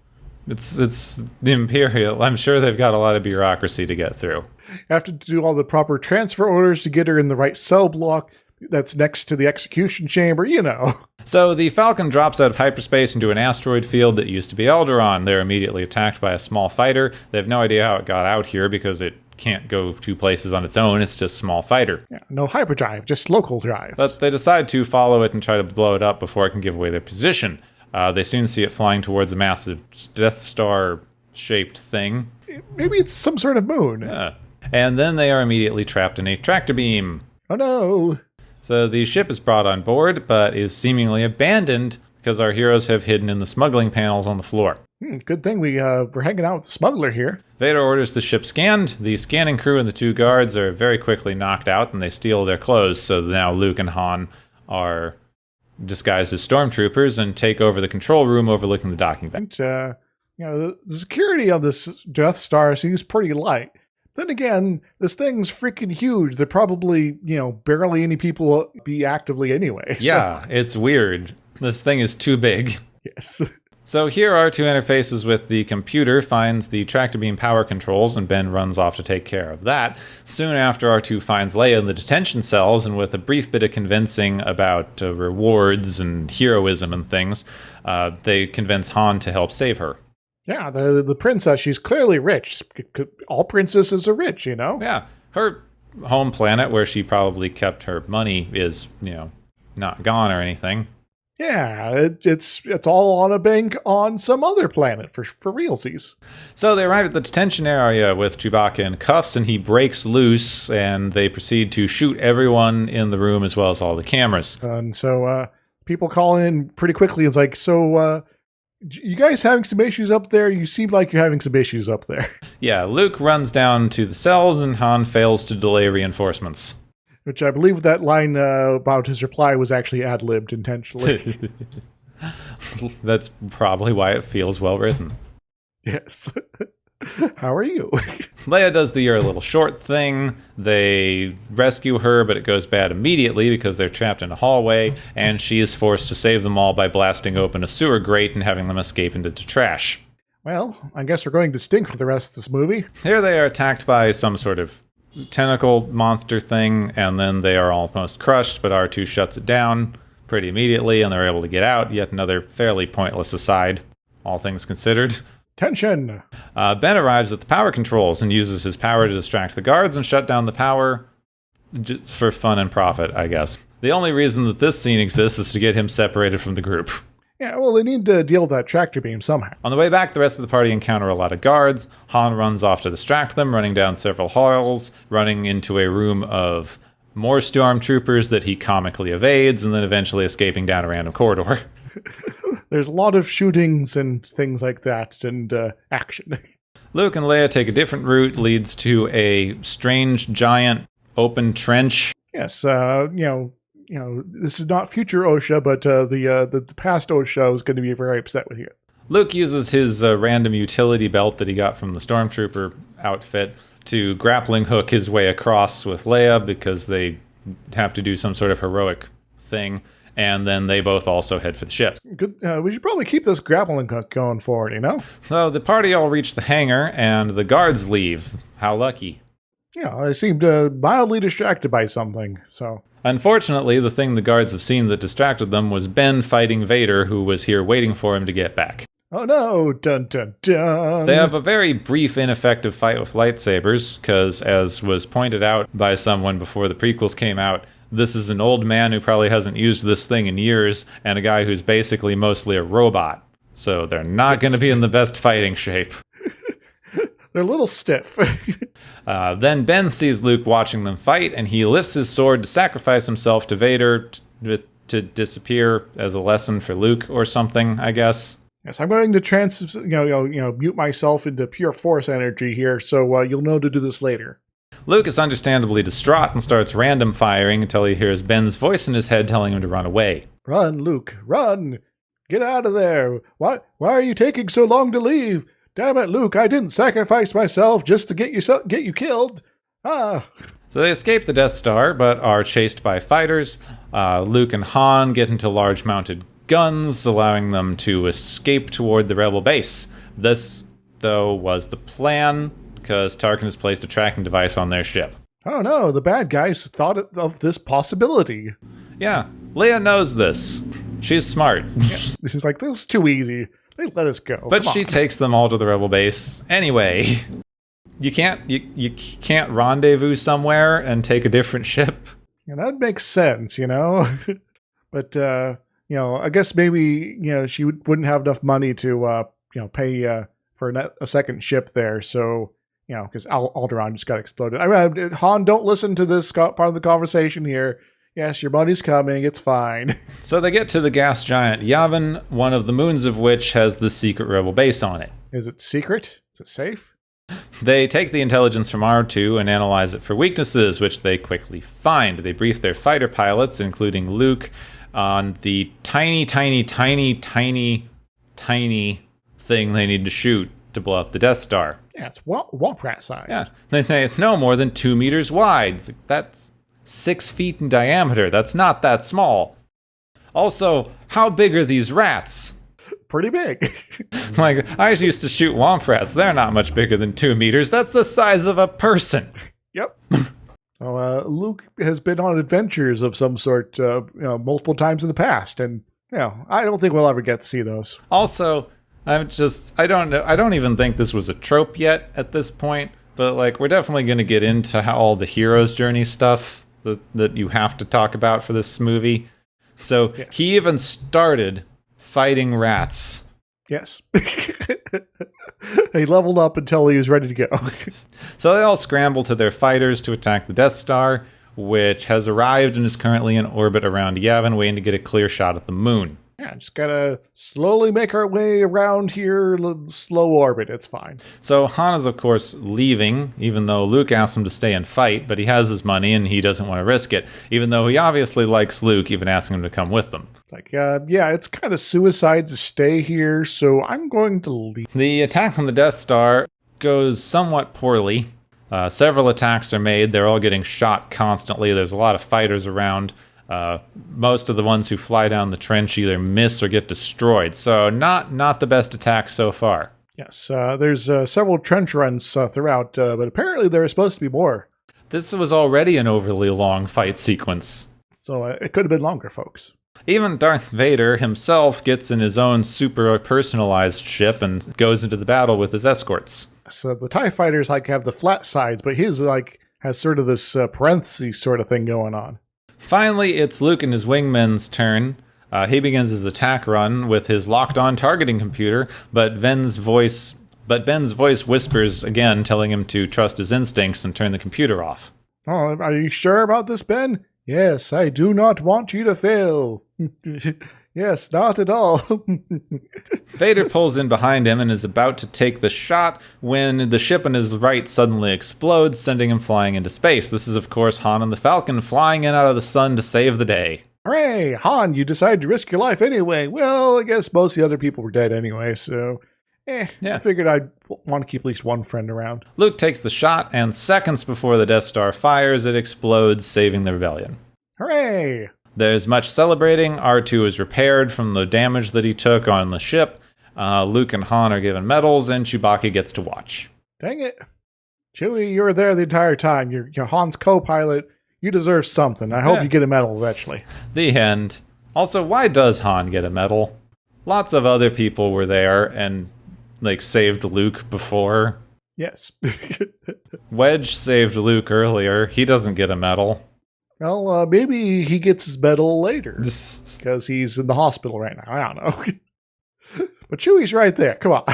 it's the Imperial. I'm sure they've got a lot of bureaucracy to get through. Have to do all the proper transfer orders to get her in the right cell block that's next to the execution chamber, you know. So the Falcon drops out of hyperspace into an asteroid field that used to be Alderaan. They're immediately attacked by a small fighter. They have no idea how it got out here because it can't go 2 places on its own. It's just a small fighter. Yeah, no hyperdrive, just local drives. But they decide to follow it and try to blow it up before it can give away their position. They soon see it flying towards a massive Death Star-shaped thing. Maybe it's some sort of moon. Yeah. And then they are immediately trapped in a tractor beam. Oh no. So the ship is brought on board, but is seemingly abandoned because our heroes have hidden in the smuggling panels on the floor. Good thing we're hanging out with the smuggler here. Vader orders the ship scanned. The scanning crew and the 2 guards are very quickly knocked out, and they steal their clothes. So now Luke and Han are disguised as stormtroopers and take over the control room overlooking the docking bay. And, the security of this Death Star seems pretty light. Then again, this thing's freaking huge. There probably, barely any people will be actively anyway. Yeah, it's weird. This thing is too big. Yes. So here R2 interfaces with the computer, finds the tractor beam power controls, and Ben runs off to take care of that. Soon after, R2 finds Leia in the detention cells, and with a brief bit of convincing about rewards and heroism and things, they convince Han to help save her. Yeah, the princess, she's clearly rich. All princesses are rich, you know? Yeah, her home planet, where she probably kept her money, is, not gone or anything. Yeah, it's all on a bank on some other planet for realsies. So they arrive at the detention area with Chewbacca in cuffs, and he breaks loose, and they proceed to shoot everyone in the room as well as all the cameras. And so people call in pretty quickly. It's like, you guys having some issues up there? You seem like you're having some issues up there. Yeah, Luke runs down to the cells, and Han fails to delay reinforcements. Which I believe that line about his reply was actually ad-libbed intentionally. That's probably why it feels well written. Yes. How are you? Leia does the "you're a little short" thing. They rescue her, but it goes bad immediately because they're trapped in a hallway, and she is forced to save them all by blasting open a sewer grate and having them escape into the trash. Well, I guess we're going distinct for the rest of this movie. Here they are attacked by some sort of tentacle monster thing, and then they are almost crushed, but R2 shuts it down pretty immediately, and they're able to get out. Yet another fairly pointless aside, all things considered. Tension! Ben arrives at the power controls and uses his power to distract the guards and shut down the power just for fun and profit, I guess. The only reason that this scene exists is to get him separated from the group. Yeah, well, they need to deal with that tractor beam somehow. On the way back, the rest of the party encounter a lot of guards. Han runs off to distract them, running down several halls, running into a room of more stormtroopers that he comically evades, and then eventually escaping down a random corridor. There's a lot of shootings and things like that, and action. Luke and Leia take a different route, leads to a strange, giant, open trench. Yes, this is not future OSHA, but the past OSHA is going to be very upset with you. Luke uses his random utility belt that he got from the stormtrooper outfit to grappling hook his way across with Leia because they have to do some sort of heroic thing, and then they both also head for the ship. Good. We should probably keep this grappling hook going forward, So the party all reach the hangar, and the guards leave. How lucky. Yeah, they seemed mildly distracted by something, so... Unfortunately, the thing the guards have seen that distracted them was Ben fighting Vader, who was here waiting for him to get back. Oh no, dun dun dun. They have a very brief, ineffective fight with lightsabers, because as was pointed out by someone before the prequels came out, this is an old man who probably hasn't used this thing in years, and a guy who's basically mostly a robot. So they're not going to be in the best fighting shape. They're a little stiff. Then Ben sees Luke watching them fight, and he lifts his sword to sacrifice himself to Vader to disappear as a lesson for Luke or something, I guess. Yes, I'm going to mute myself into pure force energy here, so you'll know to do this later. Luke is understandably distraught and starts random firing until he hears Ben's voice in his head telling him to run away. Run, Luke, run! Get out of there! Why are you taking so long to leave? Damn it, Luke, I didn't sacrifice myself just to get you killed. Ah. So they escape the Death Star, but are chased by fighters. Luke and Han get into large mounted guns, allowing them to escape toward the rebel base. This, though, was the plan, because Tarkin has placed a tracking device on their ship. Oh no, the bad guys thought of this possibility. Yeah, Leia knows this. She's smart. Yes. She's like, this is too easy. They let us go. But she takes them all to the rebel base. Anyway, you can't rendezvous somewhere and take a different ship. Yeah, that makes sense, But I guess maybe she wouldn't have enough money to pay for a second ship there. So because Alderaan just got exploded. Han, don't listen to this part of the conversation here. Yes, your money's coming. It's fine. So they get to the gas giant Yavin, one of the moons of which has the secret rebel base on it. Is it secret? Is it safe? They take the intelligence from R2 and analyze it for weaknesses, which they quickly find. They brief their fighter pilots, including Luke, on the tiny thing they need to shoot to blow up the Death Star. Yeah, it's womp rat sized. Yeah, they say it's no more than 2 meters wide. It's like, that's 6 feet in diameter. That's not that small. Also, how big are these rats? Pretty big. Like, I used to shoot womp rats. They're not much bigger than 2 meters. That's the size of a person. Yep. Luke has been on adventures of some sort multiple times in the past, and I don't think we'll ever get to see those. Also, I don't know. I don't even think this was a trope yet at this point, but like, we're definitely going to get into all the hero's journey stuff that you have to talk about for this movie. So yes. He even started fighting rats. Yes. He leveled up until he was ready to go. So they all scramble to their fighters to attack the Death Star, which has arrived and is currently in orbit around Yavin, waiting to get a clear shot at the moon. Yeah, just gotta slowly make our way around here, slow orbit, it's fine. So Han is, of course, leaving, even though Luke asked him to stay and fight, but he has his money and he doesn't want to risk it, even though he obviously likes Luke, even asking him to come with them. It's like, it's kind of suicide to stay here, so I'm going to leave. The attack on the Death Star goes somewhat poorly. Several attacks are made. They're all getting shot constantly. There's a lot of fighters around. Most of the ones who fly down the trench either miss or get destroyed. So not the best attack so far. Yes, there's several trench runs throughout, but apparently there are supposed to be more. This was already an overly long fight sequence. So it could have been longer, folks. Even Darth Vader himself gets in his own super personalized ship and goes into the battle with his escorts. So the TIE fighters have the flat sides, but his has sort of this parentheses sort of thing going on. Finally, it's Luke and his wingmen's turn. He begins his attack run with his locked-on targeting computer, but Ben's voice whispers again, telling him to trust his instincts and turn the computer off. Oh, are you sure about this, Ben? Yes, I do not want you to fail. Yes, not at all. Vader pulls in behind him and is about to take the shot when the ship on his right suddenly explodes, sending him flying into space. This is, of course, Han and the Falcon flying in out of the sun to save the day. Hooray! Han, you decided to risk your life anyway. Well, I guess most of the other people were dead anyway, so... Yeah. I figured I'd want to keep at least one friend around. Luke takes the shot, and seconds before the Death Star fires, it explodes, saving the rebellion. Hooray! There's much celebrating. R2 is repaired from the damage that he took on the ship. Luke and Han are given medals, and Chewbacca gets to watch. Dang it. Chewie, you were there the entire time. You're Han's co-pilot. You deserve something. I hope you get a medal eventually. The end. Also, why does Han get a medal? Lots of other people were there and, saved Luke before. Yes. Wedge saved Luke earlier. He doesn't get a medal. Well, maybe he gets his medal later. Because he's in the hospital right now. I don't know. But Chewie's right there. Come on.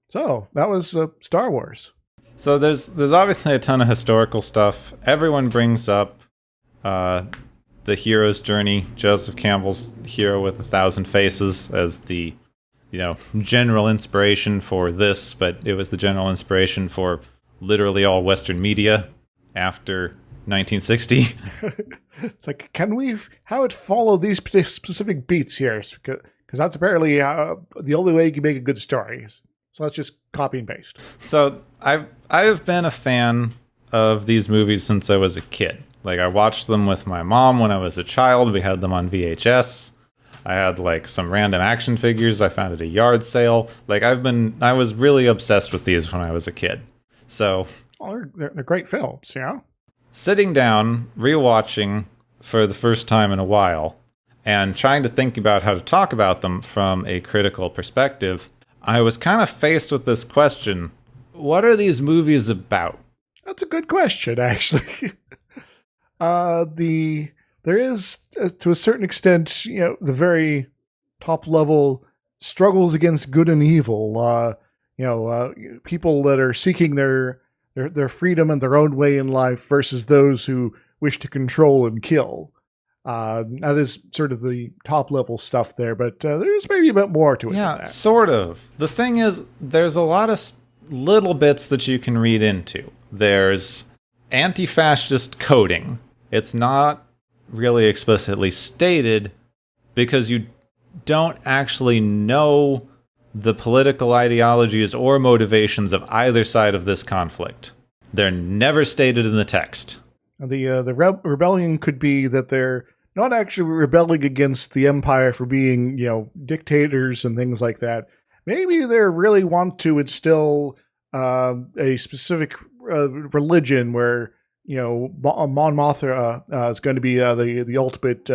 So, that was Star Wars. So there's obviously a ton of historical stuff. Everyone brings up the hero's journey, Joseph Campbell's Hero with 1,000 Faces, as the general inspiration for this, but it was the general inspiration for literally all Western media after 1960. It's like, can we how it follow these specific beats here? Because that's apparently the only way you can make a good story. So let's just copy and paste. So I've been a fan of these movies since I was a kid. I watched them with my mom when I was a child. We had them on VHS. I had some random action figures I found at a yard sale. I was really obsessed with these when I was a kid. So they're great films, sitting down, rewatching for the first time in a while, and trying to think about how to talk about them from a critical perspective, I was kind of faced with this question. What are these movies about? That's a good question, actually. There is, to a certain extent, the very top level struggles against good and evil. People that are seeking their freedom and their own way in life versus those who wish to control and kill. That is sort of the top level stuff there, but there's maybe a bit more to it. Yeah, sort of. The thing is, there's a lot of little bits that you can read into. There's anti-fascist coding. It's not really explicitly stated because you don't actually know the political ideologies or motivations of either side of this conflict. They're never stated in the text. The rebellion could be that they're not actually rebelling against the Empire for being, dictators and things like that. Maybe they really want to instill a specific religion where, Mon Mothma is going to be the ultimate,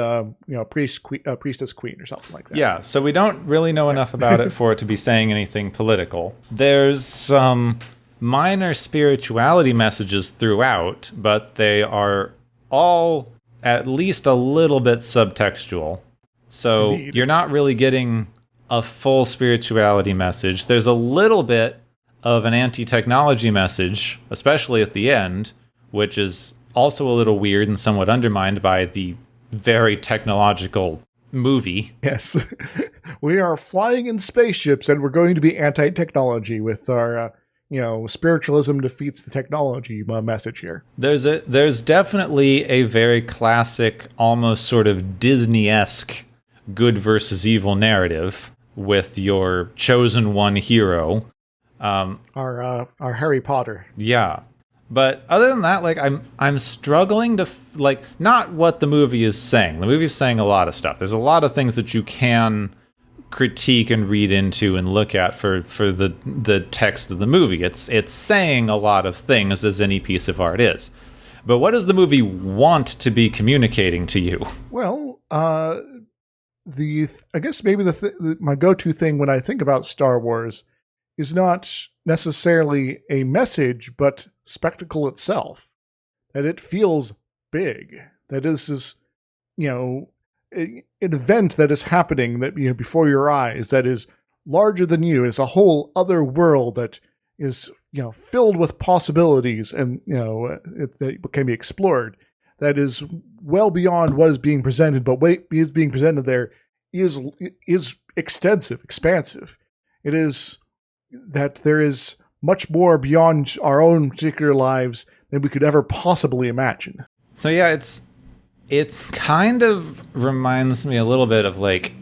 priestess queen or something like that. Yeah, so we don't really know enough about it for it to be saying anything political. There's some minor spirituality messages throughout, but they are all at least a little bit subtextual. So Indeed. You're not really getting a full spirituality message. There's a little bit of an anti-technology message, especially at the end, which is also a little weird and somewhat undermined by the very technological movie. Yes. We are flying in spaceships and we're going to be anti-technology with our spiritualism defeats the technology message here. There's definitely a very classic, almost sort of Disney-esque good versus evil narrative with your chosen one hero. Our Harry Potter. Yeah. But other than that, I'm struggling to not what the movie is saying. The movie is saying a lot of stuff. There's a lot of things that you can critique and read into and look at for the text of the movie. It's saying a lot of things, as any piece of art is. But what does the movie want to be communicating to you? Well, I guess maybe my go-to thing when I think about Star Wars is not necessarily a message, but spectacle itself. That it feels big. That this is, an event that is happening that before your eyes that is larger than you. It's a whole other world that is filled with possibilities, and that can be explored. That is well beyond what is being presented, but what is being presented there is extensive, expansive. It is that there is much more beyond our own particular lives than we could ever possibly imagine. So yeah, it's kind of reminds me a little bit of like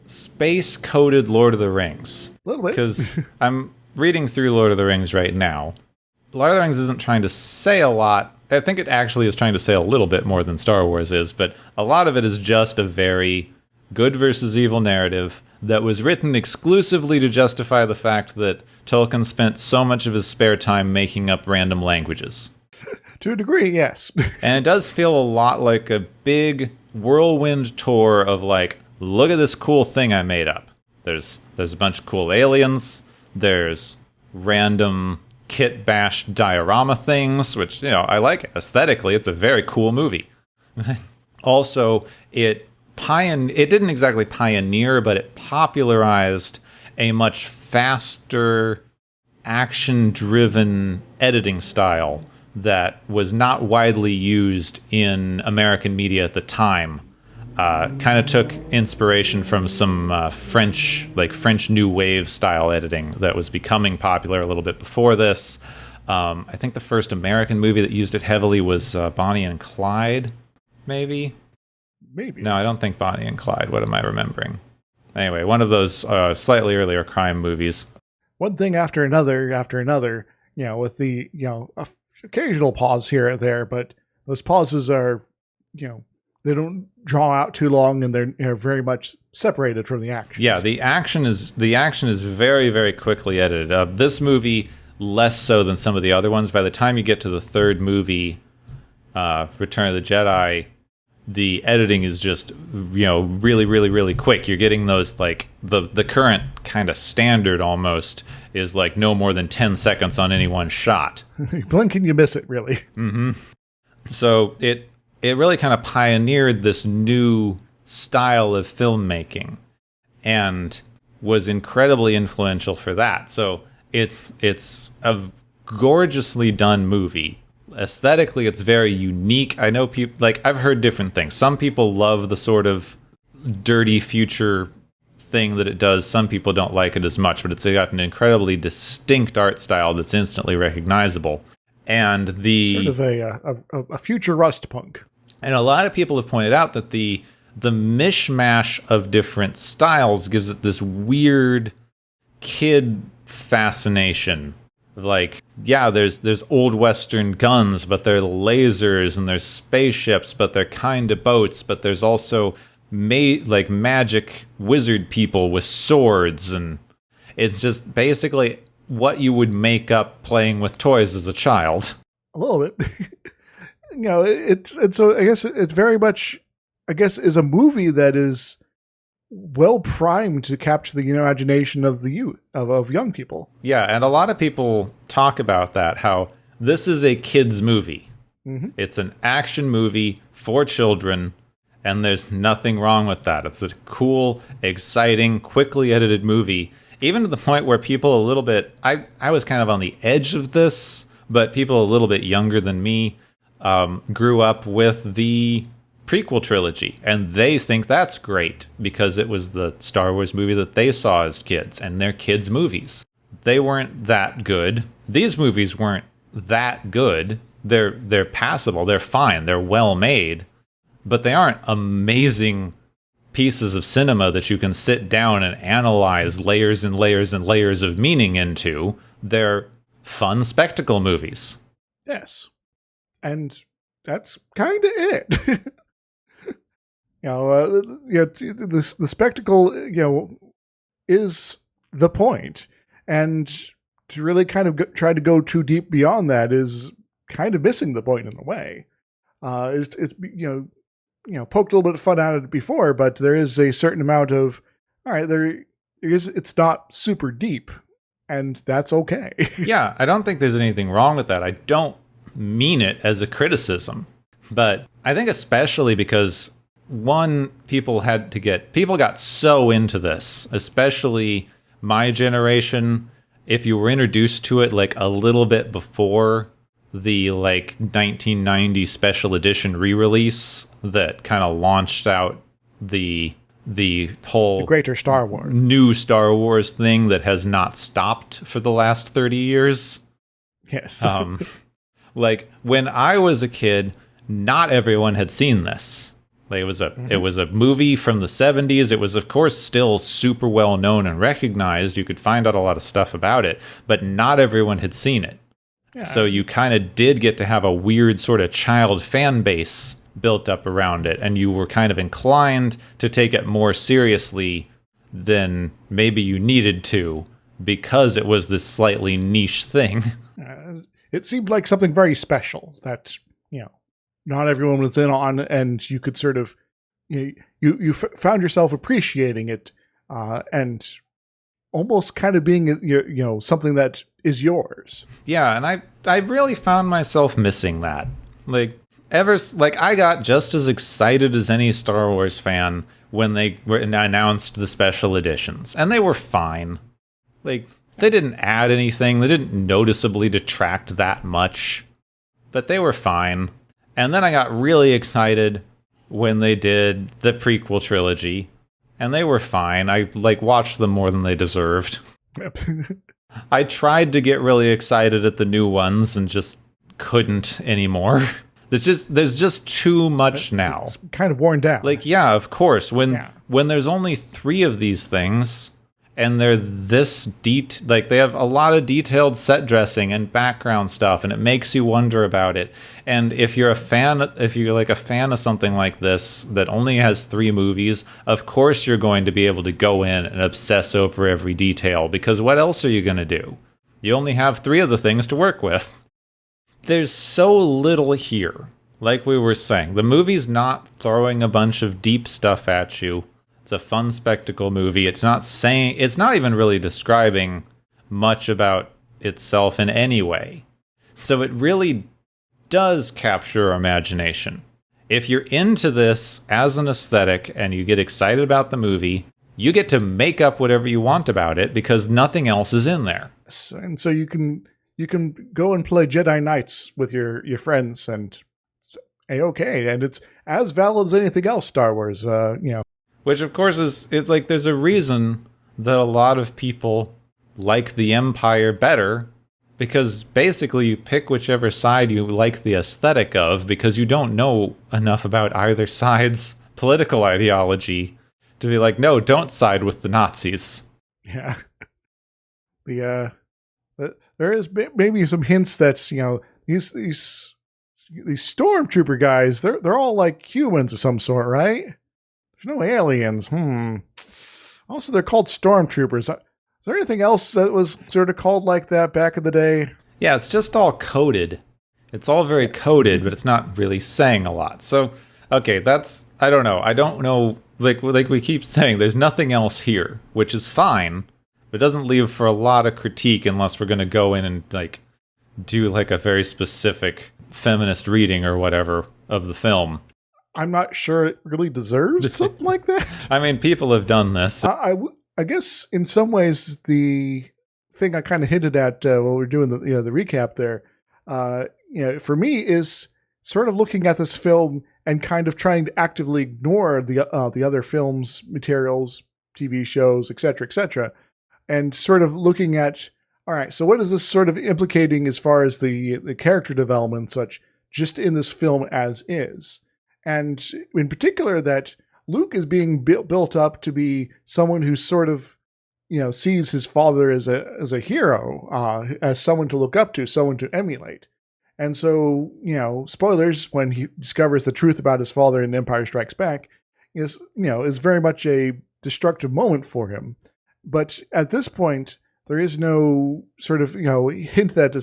space-coded Lord of the Rings. A little bit. Because I'm reading through Lord of the Rings right now. Lord of the Rings isn't trying to say a lot. I think it actually is trying to say a little bit more than Star Wars is, but a lot of it is just a very good versus evil narrative that was written exclusively to justify the fact that Tolkien spent so much of his spare time making up random languages. To a degree, yes. And it does feel a lot like a big whirlwind tour of like, look at this cool thing I made up. There's a bunch of cool aliens. There's random kit bash diorama things, which, I like aesthetically. It's a very cool movie. Also, it didn't exactly pioneer, but it popularized a much faster, action-driven editing style that was not widely used in American media at the time. Kind of took inspiration from some French New Wave style editing that was becoming popular a little bit before this. I think the first American movie that used it heavily was Bonnie and Clyde, maybe? Maybe. No, I don't think Bonnie and Clyde. What am I remembering? Anyway, one of those slightly earlier crime movies. One thing after another, with the, occasional pause here and there, but those pauses are, they don't draw out too long, and they're very much separated from the action. Yeah, the action is very, very quickly edited. This movie, less so than some of the other ones. By the time you get to the third movie, Return of the Jedi, the editing is just, really, really, really quick. You're getting those, like, the current kind of standard almost is like no more than 10 seconds on any one shot. You blink and you miss it, really. Mm-hmm. So it really kind of pioneered this new style of filmmaking and was incredibly influential for that. So it's a gorgeously done movie. Aesthetically, it's very unique. I know people, like, I've heard different things. Some people love the sort of dirty future thing that it does. Some people don't like it as much, but it's got an incredibly distinct art style that's instantly recognizable. And the sort of a future rust punk. And a lot of people have pointed out that the mishmash of different styles gives it this weird kid fascination. Like, yeah, there's old Western guns, but they're lasers, and there's spaceships, but they're kind of boats, but there's also magic wizard people with swords, and it's just basically what you would make up playing with toys as a child. A little bit. It's so I guess it's very much, is a movie that is well primed to capture the imagination of the youth, of young people. Yeah, and a lot of people talk about that, how this is a kid's movie. Mm-hmm. It's an action movie for children, and there's nothing wrong with that. It's a cool, exciting, quickly edited movie, even to the point where people a little bit, I was kind of on the edge of this, but people a little bit younger than me grew up with the prequel trilogy, and they think that's great because it was the Star Wars movie that they saw as kids, and they're kids' movies. They weren't that good. These movies weren't that good. They're passable. They're fine. They're well made, but they aren't amazing pieces of cinema that you can sit down and analyze layers and layers and layers of meaning into. They're fun spectacle movies. Yes. And that's kind of it. The spectacle, is the point. And to really kind of try to go too deep beyond that is kind of missing the point in a way. It's poked a little bit of fun out of it before, but there is a certain amount of, all right, it's not super deep, and that's okay. Yeah, I don't think there's anything wrong with that. I don't mean it as a criticism, but I think especially because people got so into this, especially my generation if you were introduced to it like a little bit before the like 1990 special edition re-release that kind of launched out the whole The greater Star Wars. new Star Wars thing that has not stopped for the last 30 years. Yes. Like when I was a kid, not everyone had seen this. Like it was a movie from the 70s. It was, of course, still super well known and recognized. You could find out a lot of stuff about it, but not everyone had seen it. Yeah. So you kind of did get to have a weird sort of child fan base built up around it, and you were kind of inclined to take it more seriously than maybe you needed to because it was this slightly niche thing. It seemed like something very special that, not everyone was in on, and you could sort of, you found yourself appreciating it, and almost kind of being, something that is yours. Yeah, and I really found myself missing that. I got just as excited as any Star Wars fan when they announced the special editions, and they were fine. They didn't add anything. They didn't noticeably detract that much, but they were fine. And then I got really excited when they did the prequel trilogy, and they were fine. I watched them more than they deserved. I tried to get really excited at the new ones and just couldn't anymore. There's just too much now. It's kind of worn down. Yeah, of course. When there's only 3 of these things, and they're this they have a lot of detailed set dressing and background stuff, and it makes you wonder about it. And if you're a fan of something like this that only has 3 movies, of course you're going to be able to go in and obsess over every detail, because what else are you going to do? You only have 3 of the things to work with. There's so little here. Like we were saying, the movie's not throwing a bunch of deep stuff at you. It's a fun spectacle movie. It's not even really describing much about itself in any way. So it really does capture your imagination. If you're into this as an aesthetic and you get excited about the movie, you get to make up whatever you want about it because nothing else is in there. And so you can go and play Jedi Knights with your friends, and it's A-okay. And it's as valid as anything else Star Wars, Which, of course, it's like there's a reason that a lot of people like the Empire better, because basically you pick whichever side you like the aesthetic of, because you don't know enough about either side's political ideology to be like, no, don't side with the Nazis. Yeah. There is maybe some hints that, these stormtrooper guys, they're all like humans of some sort, right? There's no aliens. Also, they're called stormtroopers. Is there anything else that was sort of called like that back in the day? Yeah, it's just all coded. It's all very coded, but it's not really saying a lot. So, okay, I don't know. I don't know. Like we keep saying, there's nothing else here, which is fine. But it doesn't leave for a lot of critique unless we're going to go in and do a very specific feminist reading or whatever of the film. I'm not sure it really deserves something like that. I mean, people have done this. I guess in some ways the thing I kind of hinted at while we were doing the recap there, for me is sort of looking at this film and kind of trying to actively ignore the other films, materials, TV shows, etc., and sort of looking at, all right, so what is this sort of implicating as far as the character development and such, just in this film as is? And in particular, that Luke is being built up to be someone who sort of, sees his father as a hero, as someone to look up to, someone to emulate. And so, spoilers, when he discovers the truth about his father in Empire Strikes Back, is very much a destructive moment for him. But at this point, there is no sort of, hint that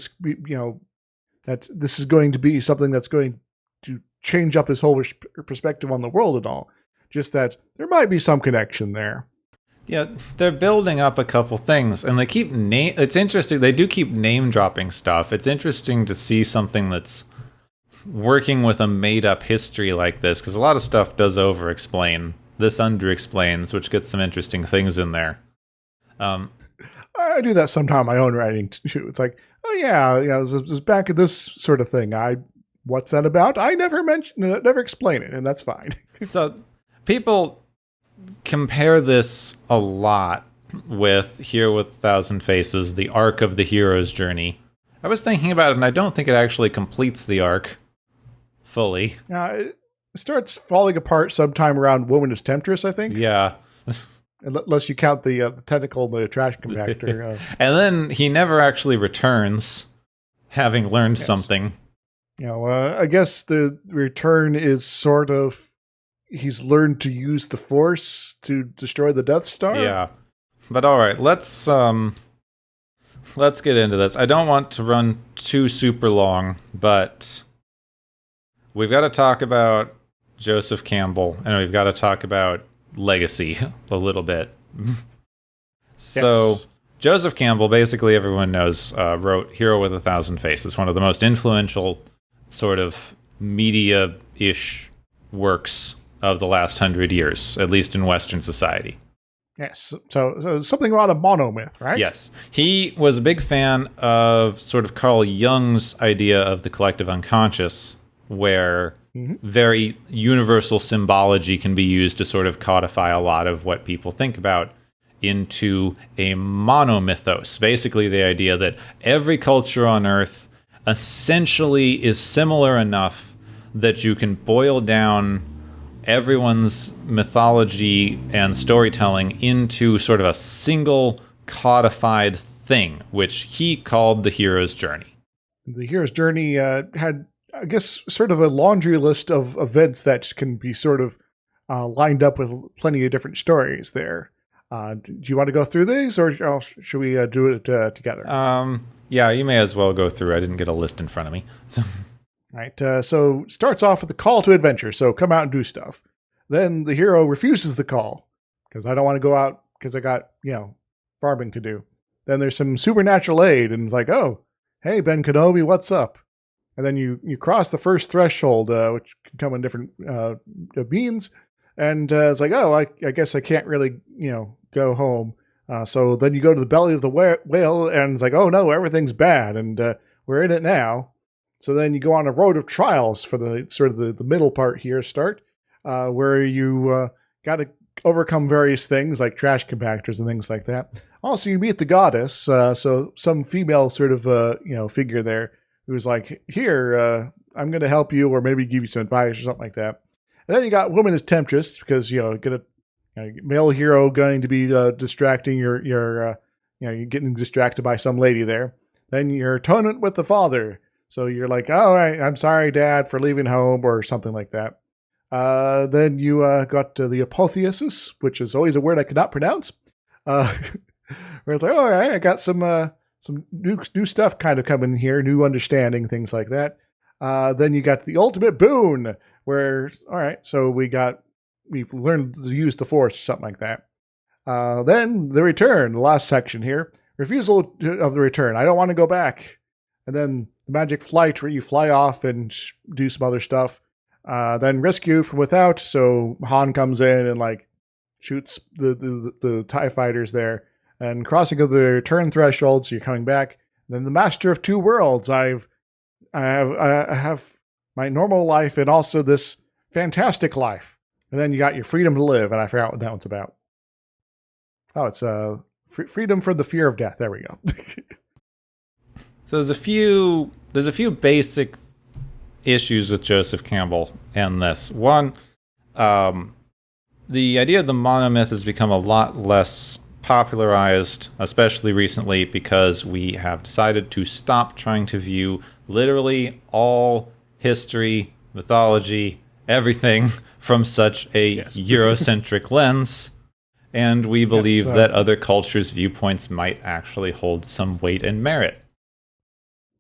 that this is going to be something that's going to change up his whole perspective on the world at all. Just that there might be some connection there. Yeah, they're building up a couple things, and they keep it's interesting. They do keep name dropping stuff. It's interesting to see something that's working with a made up history like this, because a lot of stuff does over explain. This under explains, which gets some interesting things in there. I do that sometime in my own writing too. It's like, oh yeah, this is back at this sort of thing. What's that about? I never never explain it, and that's fine. So people compare this a lot with Hero with a Thousand Faces, the arc of the hero's journey. I was thinking about it, and I don't think it actually completes the arc fully. It starts falling apart sometime around Woman is Temptress, I think. Yeah. Unless you count the tentacle, the trash compactor. And then he never actually returns, having learned something. I guess the return is sort of he's learned to use the Force to destroy the Death Star. Yeah, but all right, let's get into this. I don't want to run too super long, but we've got to talk about Joseph Campbell, and we've got to talk about Legacy a little bit. So, yes. Joseph Campbell, basically everyone knows, wrote Hero with a Thousand Faces, one of the most influential sort of media-ish works of the last 100 years, at least in Western society. Yes, so something about a monomyth, right? Yes. He was a big fan of sort of Carl Jung's idea of the collective unconscious, where very universal symbology can be used to sort of codify a lot of what people think about into a monomythos. Basically the idea that every culture on Earth essentially is similar enough that you can boil down everyone's mythology and storytelling into sort of a single codified thing, which he called the hero's journey. The hero's journey had, I guess, sort of a laundry list of events that can be sort of lined up with plenty of different stories there. Do you want to go through these, or should we do it together? Yeah, you may as well go through. I didn't get a list in front of me. So. Right, so starts off with the call to adventure, so come out and do stuff. Then the hero refuses the call, because I don't want to go out because I got, farming to do. Then there's some supernatural aid, and it's like, oh, hey, Ben Kenobi, what's up? And then you cross the first threshold, which can come in different beans, and it's like, oh, I guess I can't really, go home. So then you go to the belly of the whale, and it's like, oh no, everything's bad, and we're in it now. So then you go on a road of trials for the sort of the middle part here, where you got to overcome various things like trash compactors and things like that. Also, you meet the goddess, so some female sort of figure there who's like, here, I'm going to help you, or maybe give you some advice or something like that. And then you got Woman as Temptress, because get a male hero going to be distracting you're getting distracted by some lady there. Then your atonement with the father. So you're like, oh, I'm sorry, Dad, for leaving home, or something like that. Then you got the apotheosis, which is always a word I could not pronounce. Where it's like, oh, all right, I got some new stuff kind of coming here, new understanding, things like that. Then you got the ultimate boon, where, all right, so we've learned to use the Force, or something like that. Then the return, the last section here, refusal of the return. I don't want to go back. And then the magic flight, where you fly off and do some other stuff. Then rescue from without, so Han comes in and shoots the TIE fighters there. And crossing of the return threshold, so you're coming back. And then the Master of Two Worlds. I have my normal life and also this fantastic life. And then you got your freedom to live, and I forgot what that one's about. Oh, it's freedom from the fear of death. There we go. So there's a few basic issues with Joseph Campbell and this. One, the idea of the monomyth has become a lot less popularized, especially recently, because we have decided to stop trying to view literally all history, mythology, everything from such a Eurocentric lens. And we believe that other cultures' viewpoints might actually hold some weight and merit.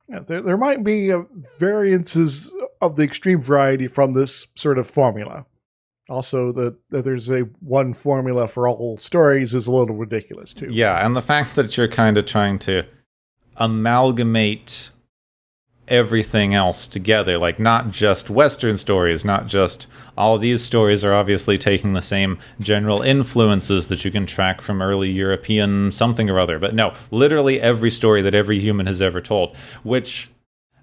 Yeah, there might be variances of the extreme variety from this sort of formula. Also, that there's one formula for all stories is a little ridiculous, too. Yeah, and the fact that you're kind of trying to amalgamate everything else together. Like, not just Western stories, not just all these stories are obviously taking the same general influences that you can track from early European something or other. But no, literally every story that every human has ever told, which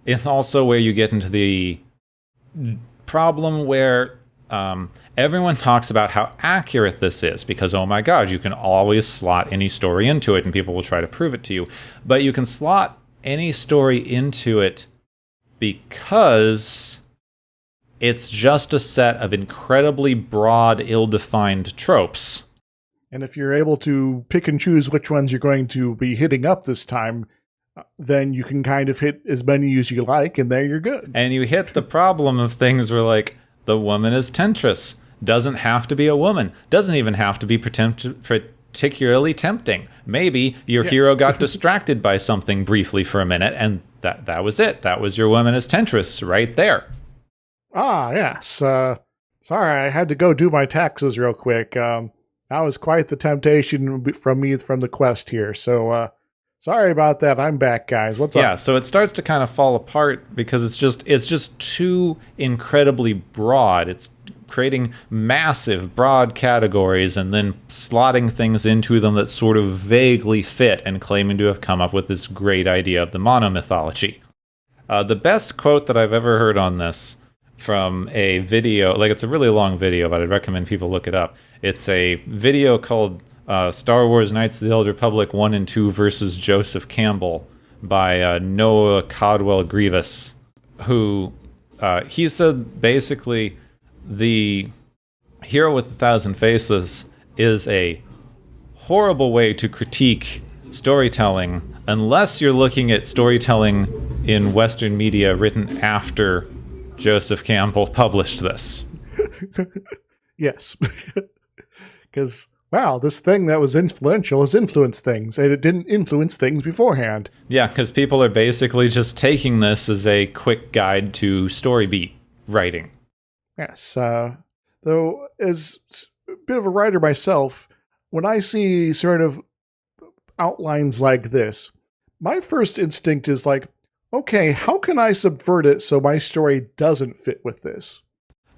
is also where you get into the problem where everyone talks about how accurate this is because, oh my god, you can always slot any story into it and people will try to prove it to you. But you can slot any story into it because it's just a set of incredibly broad, ill-defined tropes. And if you're able to pick and choose which ones you're going to be hitting up this time, then you can kind of hit as many as you like, and there you're good. And you hit the problem of things where, like, the woman is temptress. Doesn't have to be a woman. Doesn't even have to be particularly tempting. Maybe your hero got distracted by something briefly for a minute, and that was it. That was your woman as temptress right there. Ah, yes. Sorry, I had to go do my taxes real quick. That was quite the temptation from the quest here. So, sorry about that. I'm back, guys. What's up? Yeah, so it starts to kind of fall apart because it's just too incredibly broad. It's creating massive, broad categories and then slotting things into them that sort of vaguely fit and claiming to have come up with this great idea of the monomythology. The best quote that I've ever heard on this from a video, like it's a really long video, but I'd recommend people look it up. It's a video called Star Wars Knights of the Old Republic 1 and 2 versus Joseph Campbell by Noah Caldwell Grievous, who he said basically the Hero with a Thousand Faces is a horrible way to critique storytelling unless you're looking at storytelling in Western media written after Joseph Campbell published this. Yes. Because, wow, this thing that was influential has influenced things, and it didn't influence things beforehand. Yeah, because people are basically just taking this as a quick guide to story beat writing. Yes. Though, as a bit of a writer myself, when I see sort of outlines like this, my first instinct is like, okay, how can I subvert it so my story doesn't fit with this?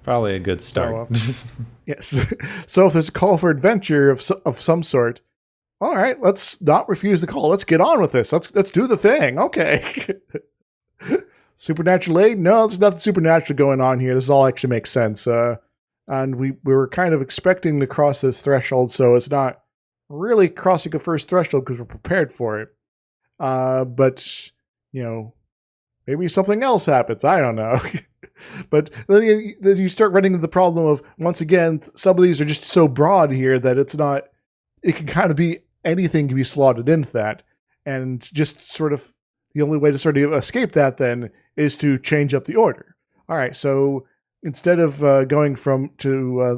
Probably a good start. So, yes. So if there's a call for adventure of some sort, all right, let's not refuse the call. Let's get on with this. Let's do the thing. Okay. Supernatural aid? No, there's nothing supernatural going on here. This all actually makes sense. And we were kind of expecting to cross this threshold, so it's not really crossing a first threshold because we're prepared for it. But, you know, maybe something else happens. I don't know. But then you start running into the problem of, once again, some of these are just so broad here that it can kind of be, anything can be slotted into that. And just sort of, the only way to sort of escape that then is to change up the order. All right, so instead of going that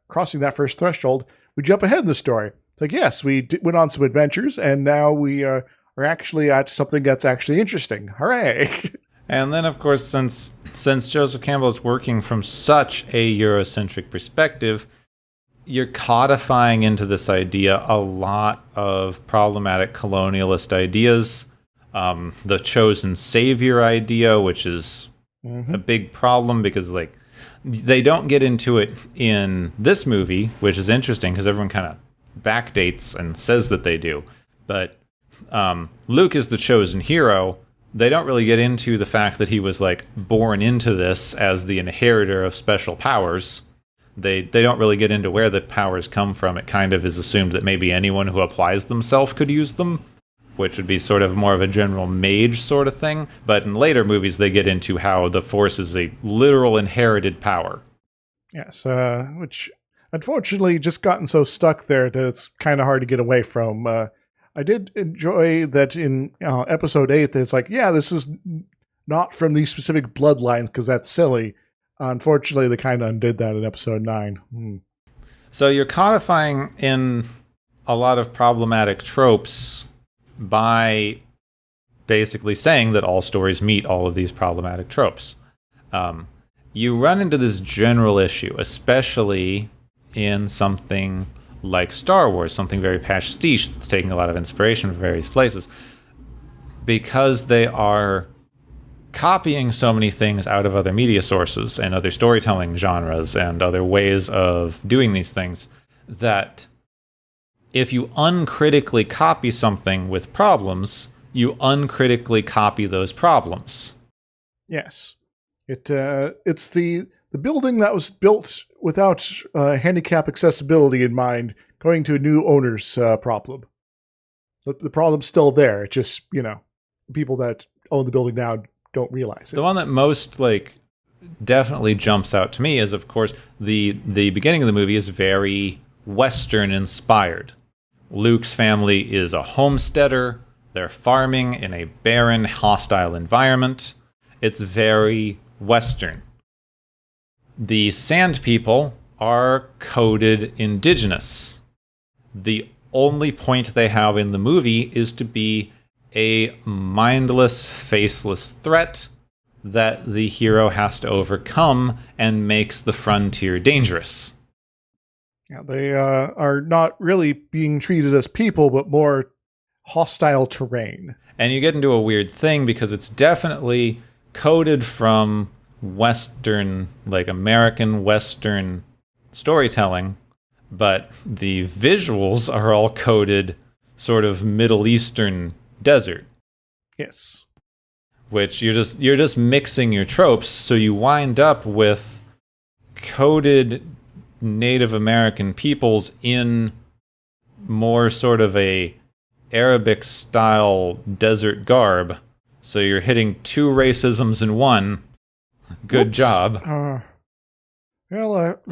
crossing that first threshold, we jump ahead in the story. It's like, yes, we went on some adventures, and now we are actually at something that's actually interesting. Hooray! And then, of course, since Joseph Campbell is working from such a Eurocentric perspective, you're codifying into this idea a lot of problematic colonialist ideas. The chosen savior idea, which is a big problem because, like, they don't get into it in this movie, which is interesting because everyone kind of backdates and says that they do. But Luke is the chosen hero. They don't really get into the fact that he was, like, born into this as the inheritor of special powers. They don't really get into where the powers come from. It kind of is assumed that maybe anyone who applies themselves could use them, which would be sort of more of a general mage sort of thing. But in later movies, they get into how the Force is a literal inherited power. Yes, which unfortunately just gotten so stuck there that it's kind of hard to get away from. I did enjoy that in episode 8, that it's like, yeah, this is not from these specific bloodlines because that's silly. Unfortunately, they kind of undid that in episode 9. So you're codifying in a lot of problematic tropes by basically saying that all stories meet all of these problematic tropes. You run into this general issue, especially in something like Star Wars, something very pastiche that's taking a lot of inspiration from various places, because they are copying so many things out of other media sources and other storytelling genres and other ways of doing these things that if you uncritically copy something with problems, you uncritically copy those problems. Yes. It's the building that was built without handicap accessibility in mind going to a new owner's problem. The problem's still there. It's just, people that own the building now don't realize it. The one that most definitely jumps out to me is, of course, the beginning of the movie is very Western inspired. Luke's family is a homesteader. They're farming in a barren, hostile environment. It's very Western. The Sand People are coded indigenous. The only point they have in the movie is to be a mindless, faceless threat that the hero has to overcome and makes the frontier dangerous. Yeah, they are not really being treated as people, but more hostile terrain. And you get into a weird thing because it's definitely coded from Western, American Western storytelling, but the visuals are all coded sort of Middle Eastern desert. Yes. Which you're just mixing your tropes, so you wind up with coded Native American peoples in more sort of a Arabic style desert garb. So you're hitting two racisms in one. Good Whoops. job.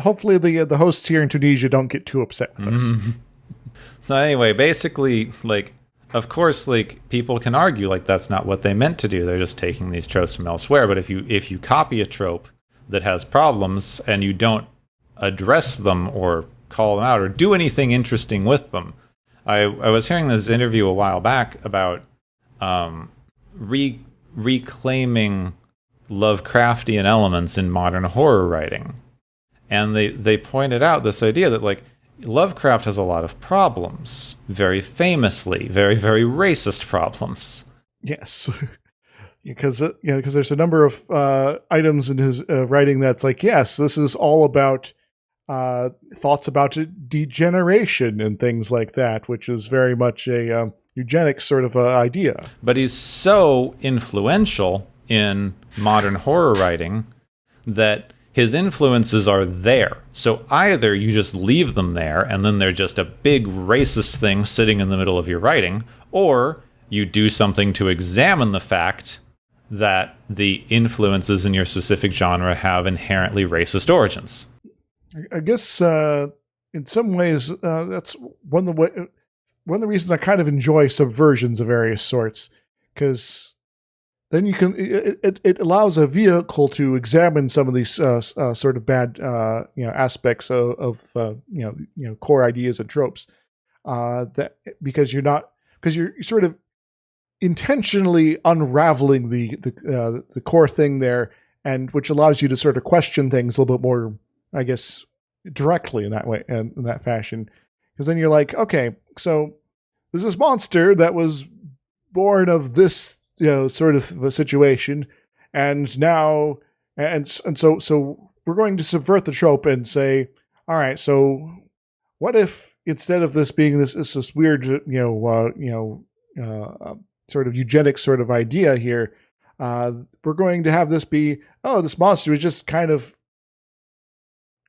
Hopefully the hosts here in Tunisia don't get too upset with us. So anyway, basically, of course, people can argue that's not what they meant to do. They're just taking these tropes from elsewhere. But if you copy a trope that has problems and you don't address them or call them out or do anything interesting with them, I was hearing this interview a while back about reclaiming Lovecraftian elements in modern horror writing, and they pointed out this idea that Lovecraft has a lot of problems, very famously, very, very racist problems. Yes, because there's a number of items in his writing that's yes, this is all about thoughts about degeneration and things like that, which is very much a eugenics sort of idea. But he's so influential in modern horror writing that his influences are there. So either you just leave them there and then they're just a big racist thing sitting in the middle of your writing, or you do something to examine the fact that the influences in your specific genre have inherently racist origins. I guess in some ways that's one of the reasons I kind of enjoy subversions of various sorts, because then you can it allows a vehicle to examine some of these sort of bad aspects of core ideas and tropes that because you're sort of intentionally unraveling the core thing there, and which allows you to sort of question things a little bit more, I guess, directly in that way and in that fashion, because then you're like, okay, so there's this monster that was born of this sort of a situation, and now and so we're going to subvert the trope and say, all right, so what if instead of this being this weird sort of eugenics sort of idea here, we're going to have this be, this monster was just kind of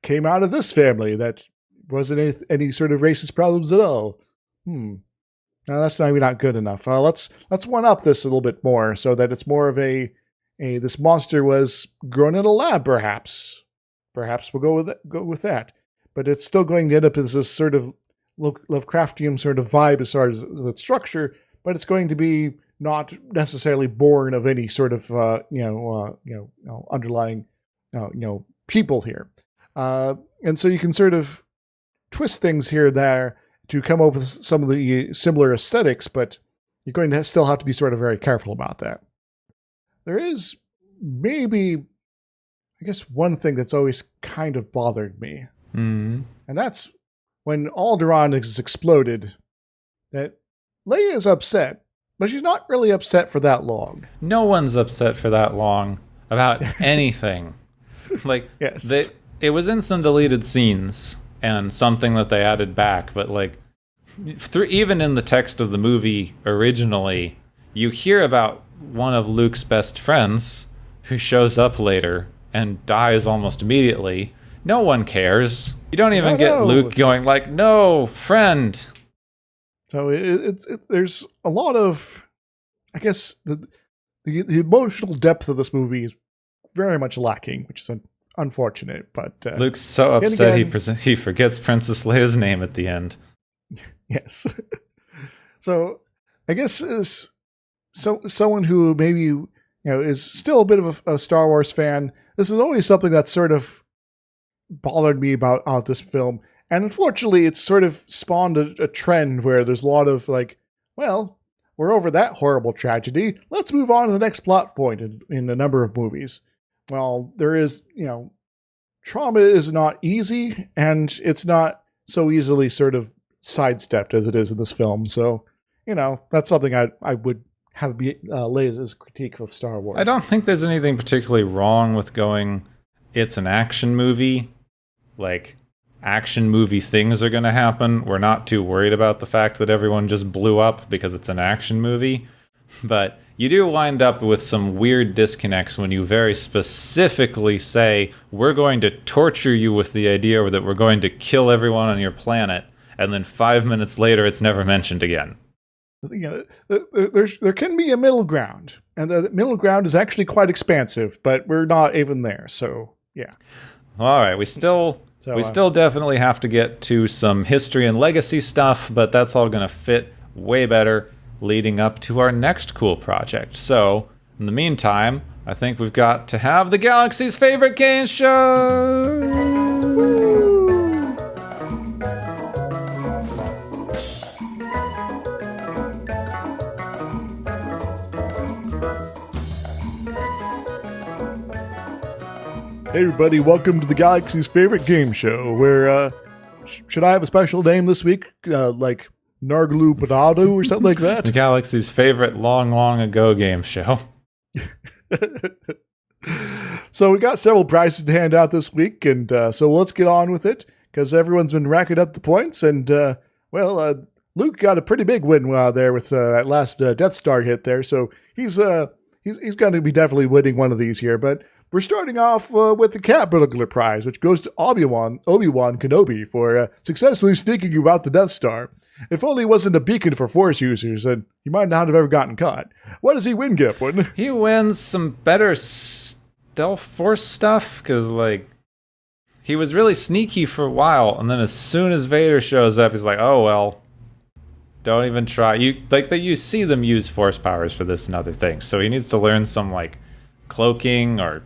came out of this family that wasn't any sort of racist problems at all. Now that's maybe not good enough. Let's one up this a little bit more so that it's more of a this monster was grown in a lab, perhaps. Perhaps we'll go with that. But it's still going to end up as this sort of Lovecraftian sort of vibe as far as the structure, but it's going to be not necessarily born of any sort of underlying people here. And so you can sort of twist things here and there to come up with some of the similar aesthetics, but you're going to still have to be sort of very careful about that. There is maybe, I guess, one thing that's always kind of bothered me. Mm-hmm. And that's when Alderaan is exploded, that Leia is upset, but she's not really upset for that long. No one's upset for that long about anything. Like, Yes. it was in some deleted scenes and something that they added back, but like, even in the text of the movie originally, you hear about one of Luke's best friends who shows up later and dies almost immediately. No one cares. You don't even get Luke going like, "No, friend." So there's a lot of, I guess, the emotional depth of this movie is very much lacking, which is unfortunate. But Luke's so upset he forgets Princess Leia's name at the end. Yes. So I guess as someone who maybe is still a bit of a Star Wars fan, this is always something that sort of bothered me about this film. And unfortunately, it's sort of spawned a trend where there's a lot of like, well, we're over that horrible tragedy. Let's move on to the next plot point in a number of movies. Well, there is, trauma is not easy, and it's not so easily sort of sidestepped as it is in this film. So, that's something I would have be laid as a critique of Star Wars. I don't think there's anything particularly wrong with going, it's an action movie. Like, action movie things are going to happen. We're not too worried about the fact that everyone just blew up because it's an action movie. But you do wind up with some weird disconnects when you very specifically say, we're going to torture you with the idea that we're going to kill everyone on your planet, and then 5 minutes later it's never mentioned again. There can be a middle ground, and the middle ground is actually quite expansive, but we're not even there, so yeah. All right, we still definitely have to get to some history and legacy stuff, but that's all going to fit way better leading up to our next cool project. So, in the meantime, I think we've got to have the galaxy's favorite game show! Hey everybody, welcome to the galaxy's favorite game show, where, should I have a special name this week? Like Narglu Badadu or something like that? The galaxy's favorite long ago game show. So we got several prizes to hand out this week, and so let's get on with it, because everyone's been racking up the points, and, Luke got a pretty big win there with that last Death Star hit there, so he's going to be definitely winning one of these here, but we're starting off with the Cat Burglar Prize, which goes to Obi-Wan Kenobi for successfully sneaking about the Death Star. If only it wasn't a beacon for Force users, then he might not have ever gotten caught. What does he win, Gipwin? He wins some better stealth Force stuff, because, like, he was really sneaky for a while, and then as soon as Vader shows up, he's like, oh, well, don't even try. You see them use Force powers for this and other things, so he needs to learn some, like, cloaking or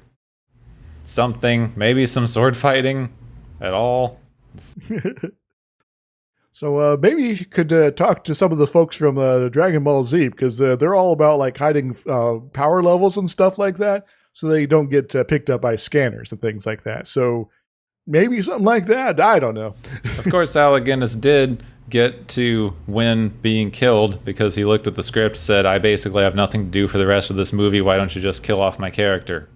something, maybe some sword fighting at all. So maybe you could talk to some of the folks from Dragon Ball Z, because they're all about like hiding power levels and stuff like that, so they don't get picked up by scanners and things like that. So maybe something like that. I don't know. Of course, Alec Guinness did get to win being killed because he looked at the script, said, I basically have nothing to do for the rest of this movie. Why don't you just kill off my character?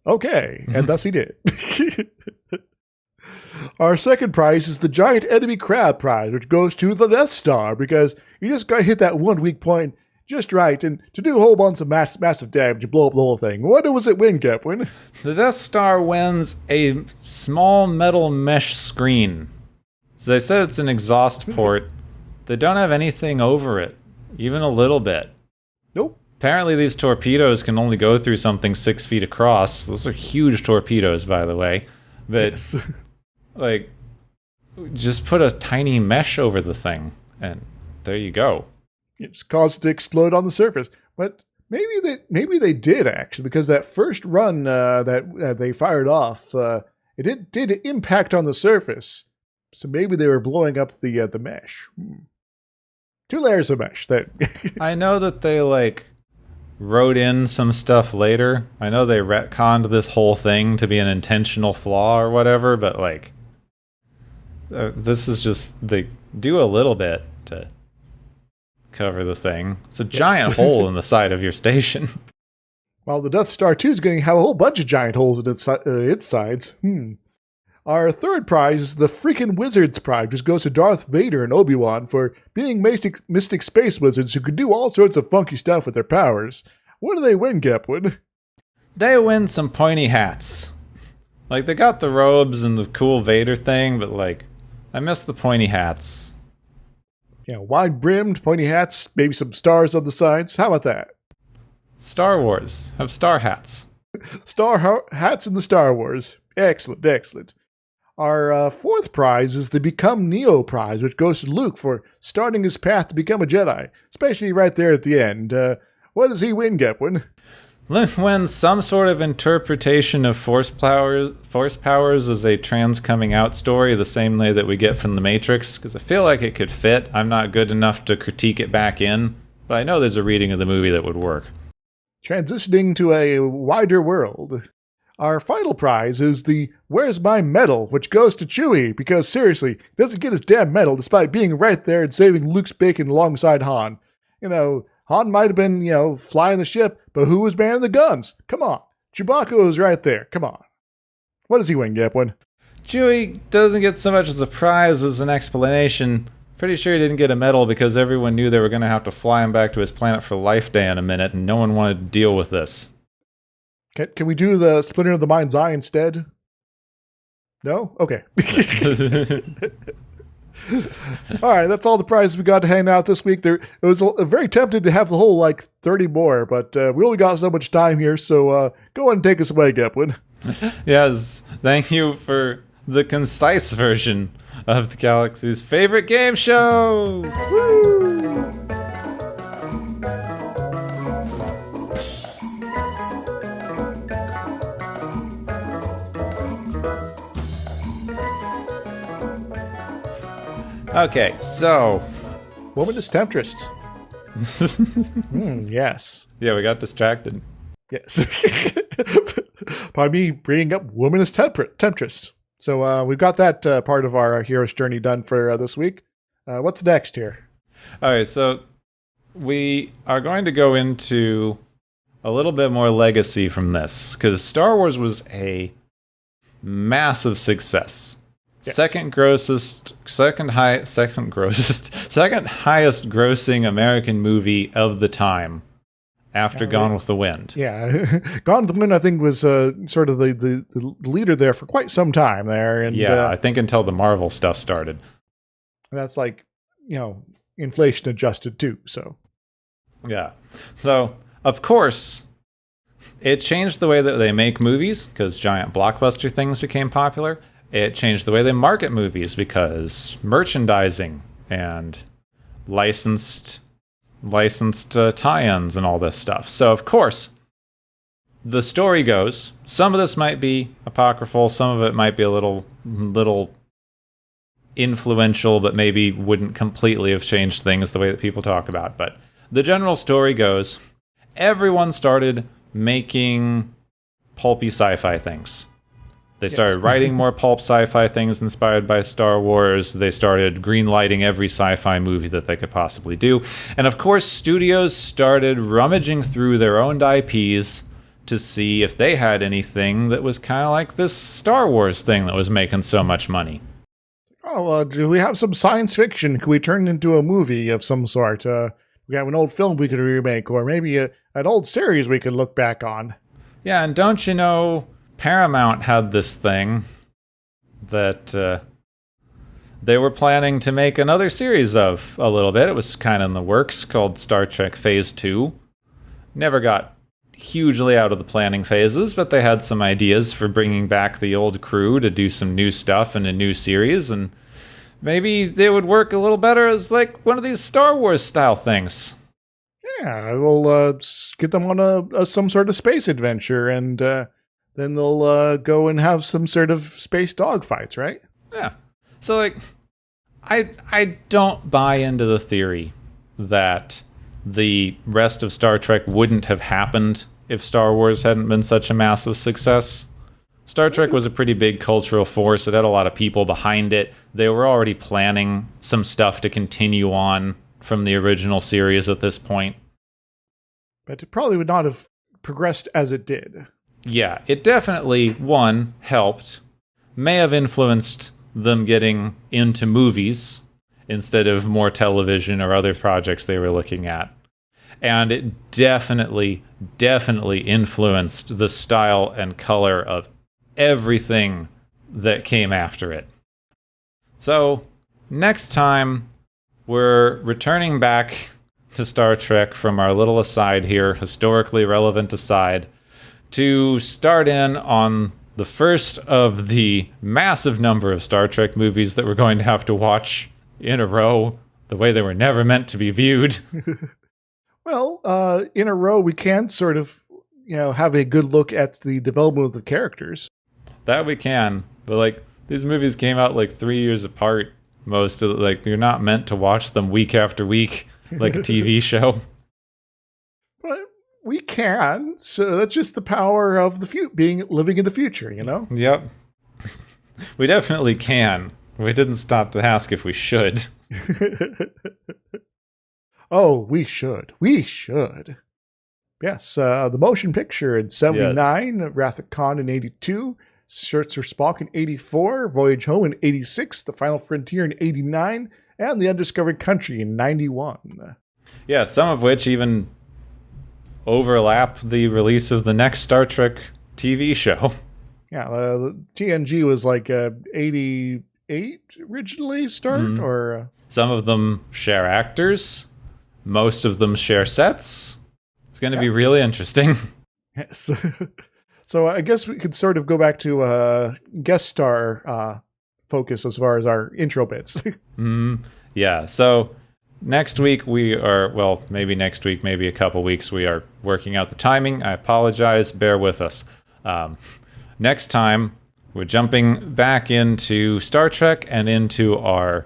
Okay, and thus he did. Our second prize is the Giant Enemy Crab Prize, which goes to the Death Star, because you just got to hit that one weak point just right, and to do a whole bunch of massive damage, you blow up the whole thing. What was it win, Gepwin? The Death Star wins a small metal mesh screen. So they said it's an exhaust port. They don't have anything over it, even a little bit. Nope. Apparently these torpedoes can only go through something 6 feet across. Those are huge torpedoes, by the way. But, yes. Like, just put a tiny mesh over the thing, and there you go. It just caused it to explode on the surface. But maybe they did, actually, because that first run that they fired off, it did impact on the surface. So maybe they were blowing up the mesh. 2 layers of mesh. I know that they, like, wrote in some stuff later. I know they retconned this whole thing to be an intentional flaw or whatever, but, like, this is just, they do a little bit to cover the thing. It's a giant hole in the side of your station. Well, the Death Star 2 is going to have a whole bunch of giant holes in its sides. Our third prize is the freaking Wizards Prize, which goes to Darth Vader and Obi-Wan for being mystic space wizards who could do all sorts of funky stuff with their powers. What do they win, Gepwood? They win some pointy hats. Like, they got the robes and the cool Vader thing, but, like, I miss the pointy hats. Yeah, wide-brimmed, pointy hats, maybe some stars on the sides. How about that? Star Wars. Have star hats. Hats in the Star Wars. Excellent, excellent. Our fourth prize is the Become Neo prize, which goes to Luke for starting his path to become a Jedi, especially right there at the end. What does he win, Gepwin? Luke wins some sort of interpretation of force powers as a trans coming out story, the same way that we get from The Matrix, because I feel like it could fit. I'm not good enough to critique it back in, but I know there's a reading of the movie that would work. Transitioning to a wider world. Our final prize is the Where's My Medal, which goes to Chewie, because seriously, he doesn't get his damn medal despite being right there and saving Luke's bacon alongside Han. You know, Han might have been, flying the ship, but who was manning the guns? Come on. Chewbacca was right there. Come on. What does he win, Gepwin? Chewie doesn't get so much as a prize as an explanation. Pretty sure he didn't get a medal because everyone knew they were going to have to fly him back to his planet for Life Day in a minute, and no one wanted to deal with this. Can we do the Splinter of the Mind's Eye instead? No? Okay. All right, that's all the prizes we got to hand out this week. It was very tempted to have the whole 30 more, but we only got so much time here, so go ahead and take us away, Gepwin. Yes, thank you for the concise version of the galaxy's favorite game show. Woo! Okay, so... Womanist Temptress. Yes. Yeah, we got distracted. Yes. By me bringing up Womanist Temptress. So we've got that part of our hero's journey done for this week. What's next here? Alright, so we are going to go into a little bit more legacy from this, because Star Wars was a massive success. Yes. Second highest grossing American movie of the time after Gone with the Wind. Yeah, Gone with the Wind I think was sort of the leader there for quite some time there. And I think until the Marvel stuff started. That's inflation adjusted too, so. Yeah. So, of course, it changed the way that they make movies because giant blockbuster things became popular. It changed the way they market movies because merchandising and licensed tie-ins and all this stuff. So, of course, the story goes, some of this might be apocryphal, some of it might be a little influential, but maybe wouldn't completely have changed things the way that people talk about. But the general story goes, everyone started making pulpy sci-fi things. They started writing more pulp sci-fi things inspired by Star Wars. They started greenlighting every sci-fi movie that they could possibly do. And of course, studios started rummaging through their own IPs to see if they had anything that was kind of like this Star Wars thing that was making so much money. Oh, do we have some science fiction? Could we turn it into a movie of some sort? We have an old film we could remake, or maybe an old series we could look back on. Yeah, and don't you know... Paramount had this thing that they were planning to make another series of a little bit. It was kind of in the works, called Star Trek Phase 2. Never got hugely out of the planning phases, but they had some ideas for bringing back the old crew to do some new stuff in a new series, and maybe they would work a little better as one of these Star Wars style things. Yeah, we'll get them on some sort of space adventure, and then they'll go and have some sort of space dogfights, right? Yeah. So, I don't buy into the theory that the rest of Star Trek wouldn't have happened if Star Wars hadn't been such a massive success. Star Trek was a pretty big cultural force. It had a lot of people behind it. They were already planning some stuff to continue on from the original series at this point. But it probably would not have progressed as it did. Yeah, it definitely, one, helped, may have influenced them getting into movies instead of more television or other projects they were looking at. And it definitely influenced the style and color of everything that came after it. So, next time, we're returning back to Star Trek from our little aside here, historically relevant aside, to start in on the first of the massive number of Star Trek movies that we're going to have to watch in a row, the way they were never meant to be viewed. Well, in a row, we can sort of, have a good look at the development of the characters. That we can, but these movies came out 3 years apart. Most of you're not meant to watch them week after week like a TV show. But we can, so that's just the power of living in the future, Yep. We definitely can. We didn't stop to ask if we should. Oh, we should. We should. Yes, the motion picture in 79, yes. Wrath of Khan in 82, Search for Spock in 84, Voyage Home in 86, The Final Frontier in 89, and The Undiscovered Country in 91. Yeah, some of which even overlap the release of the next Star Trek TV show. Yeah, the TNG was 88 originally or... Some of them share actors. Most of them share sets. It's going to be really interesting. Yes. So I guess we could sort of go back to guest star focus as far as our intro bits. Yeah, so next week maybe next week, maybe a couple weeks, we are working out the timing. I apologize, bear with us. Next time, we're jumping back into Star Trek and into our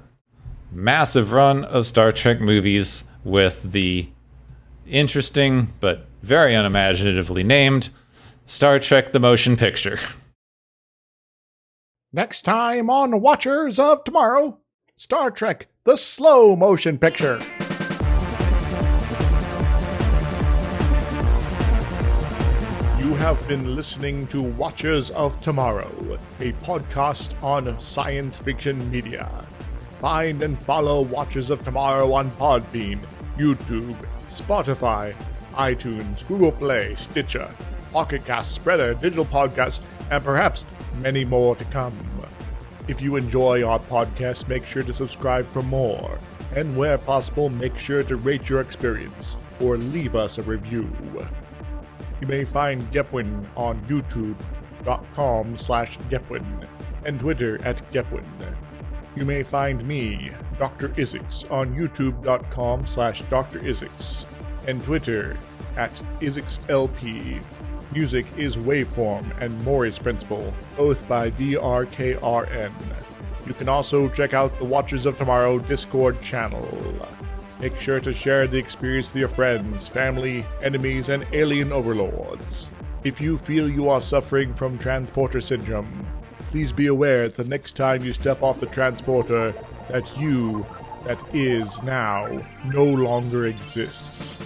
massive run of Star Trek movies with the interesting but very unimaginatively named Star Trek the Motion Picture. Next time on Watchers of Tomorrow, Star Trek the Slow Motion Picture. You have been listening to Watchers of Tomorrow, a podcast on science fiction media. Find and follow Watchers of Tomorrow on Podbean, YouTube, Spotify, iTunes, Google Play, Stitcher, Pocket Cast, Spreader, Digital Podcast, and perhaps many more to come. If you enjoy our podcast, make sure to subscribe for more. And where possible, make sure to rate your experience or leave us a review. You may find Gepwin on youtube.com/Gepwin and Twitter @Gepwin. You may find me, Dr. Isix, on youtube.com/Dr. Isix and Twitter @IsixLP. Music is Waveform and Mori's Principle, both by DRKRN. You can also check out the Watchers of Tomorrow Discord channel. Make sure to share the experience with your friends, family, enemies, and alien overlords. If you feel you are suffering from transporter syndrome, please be aware that the next time you step off the transporter, that you, that is now, no longer exists.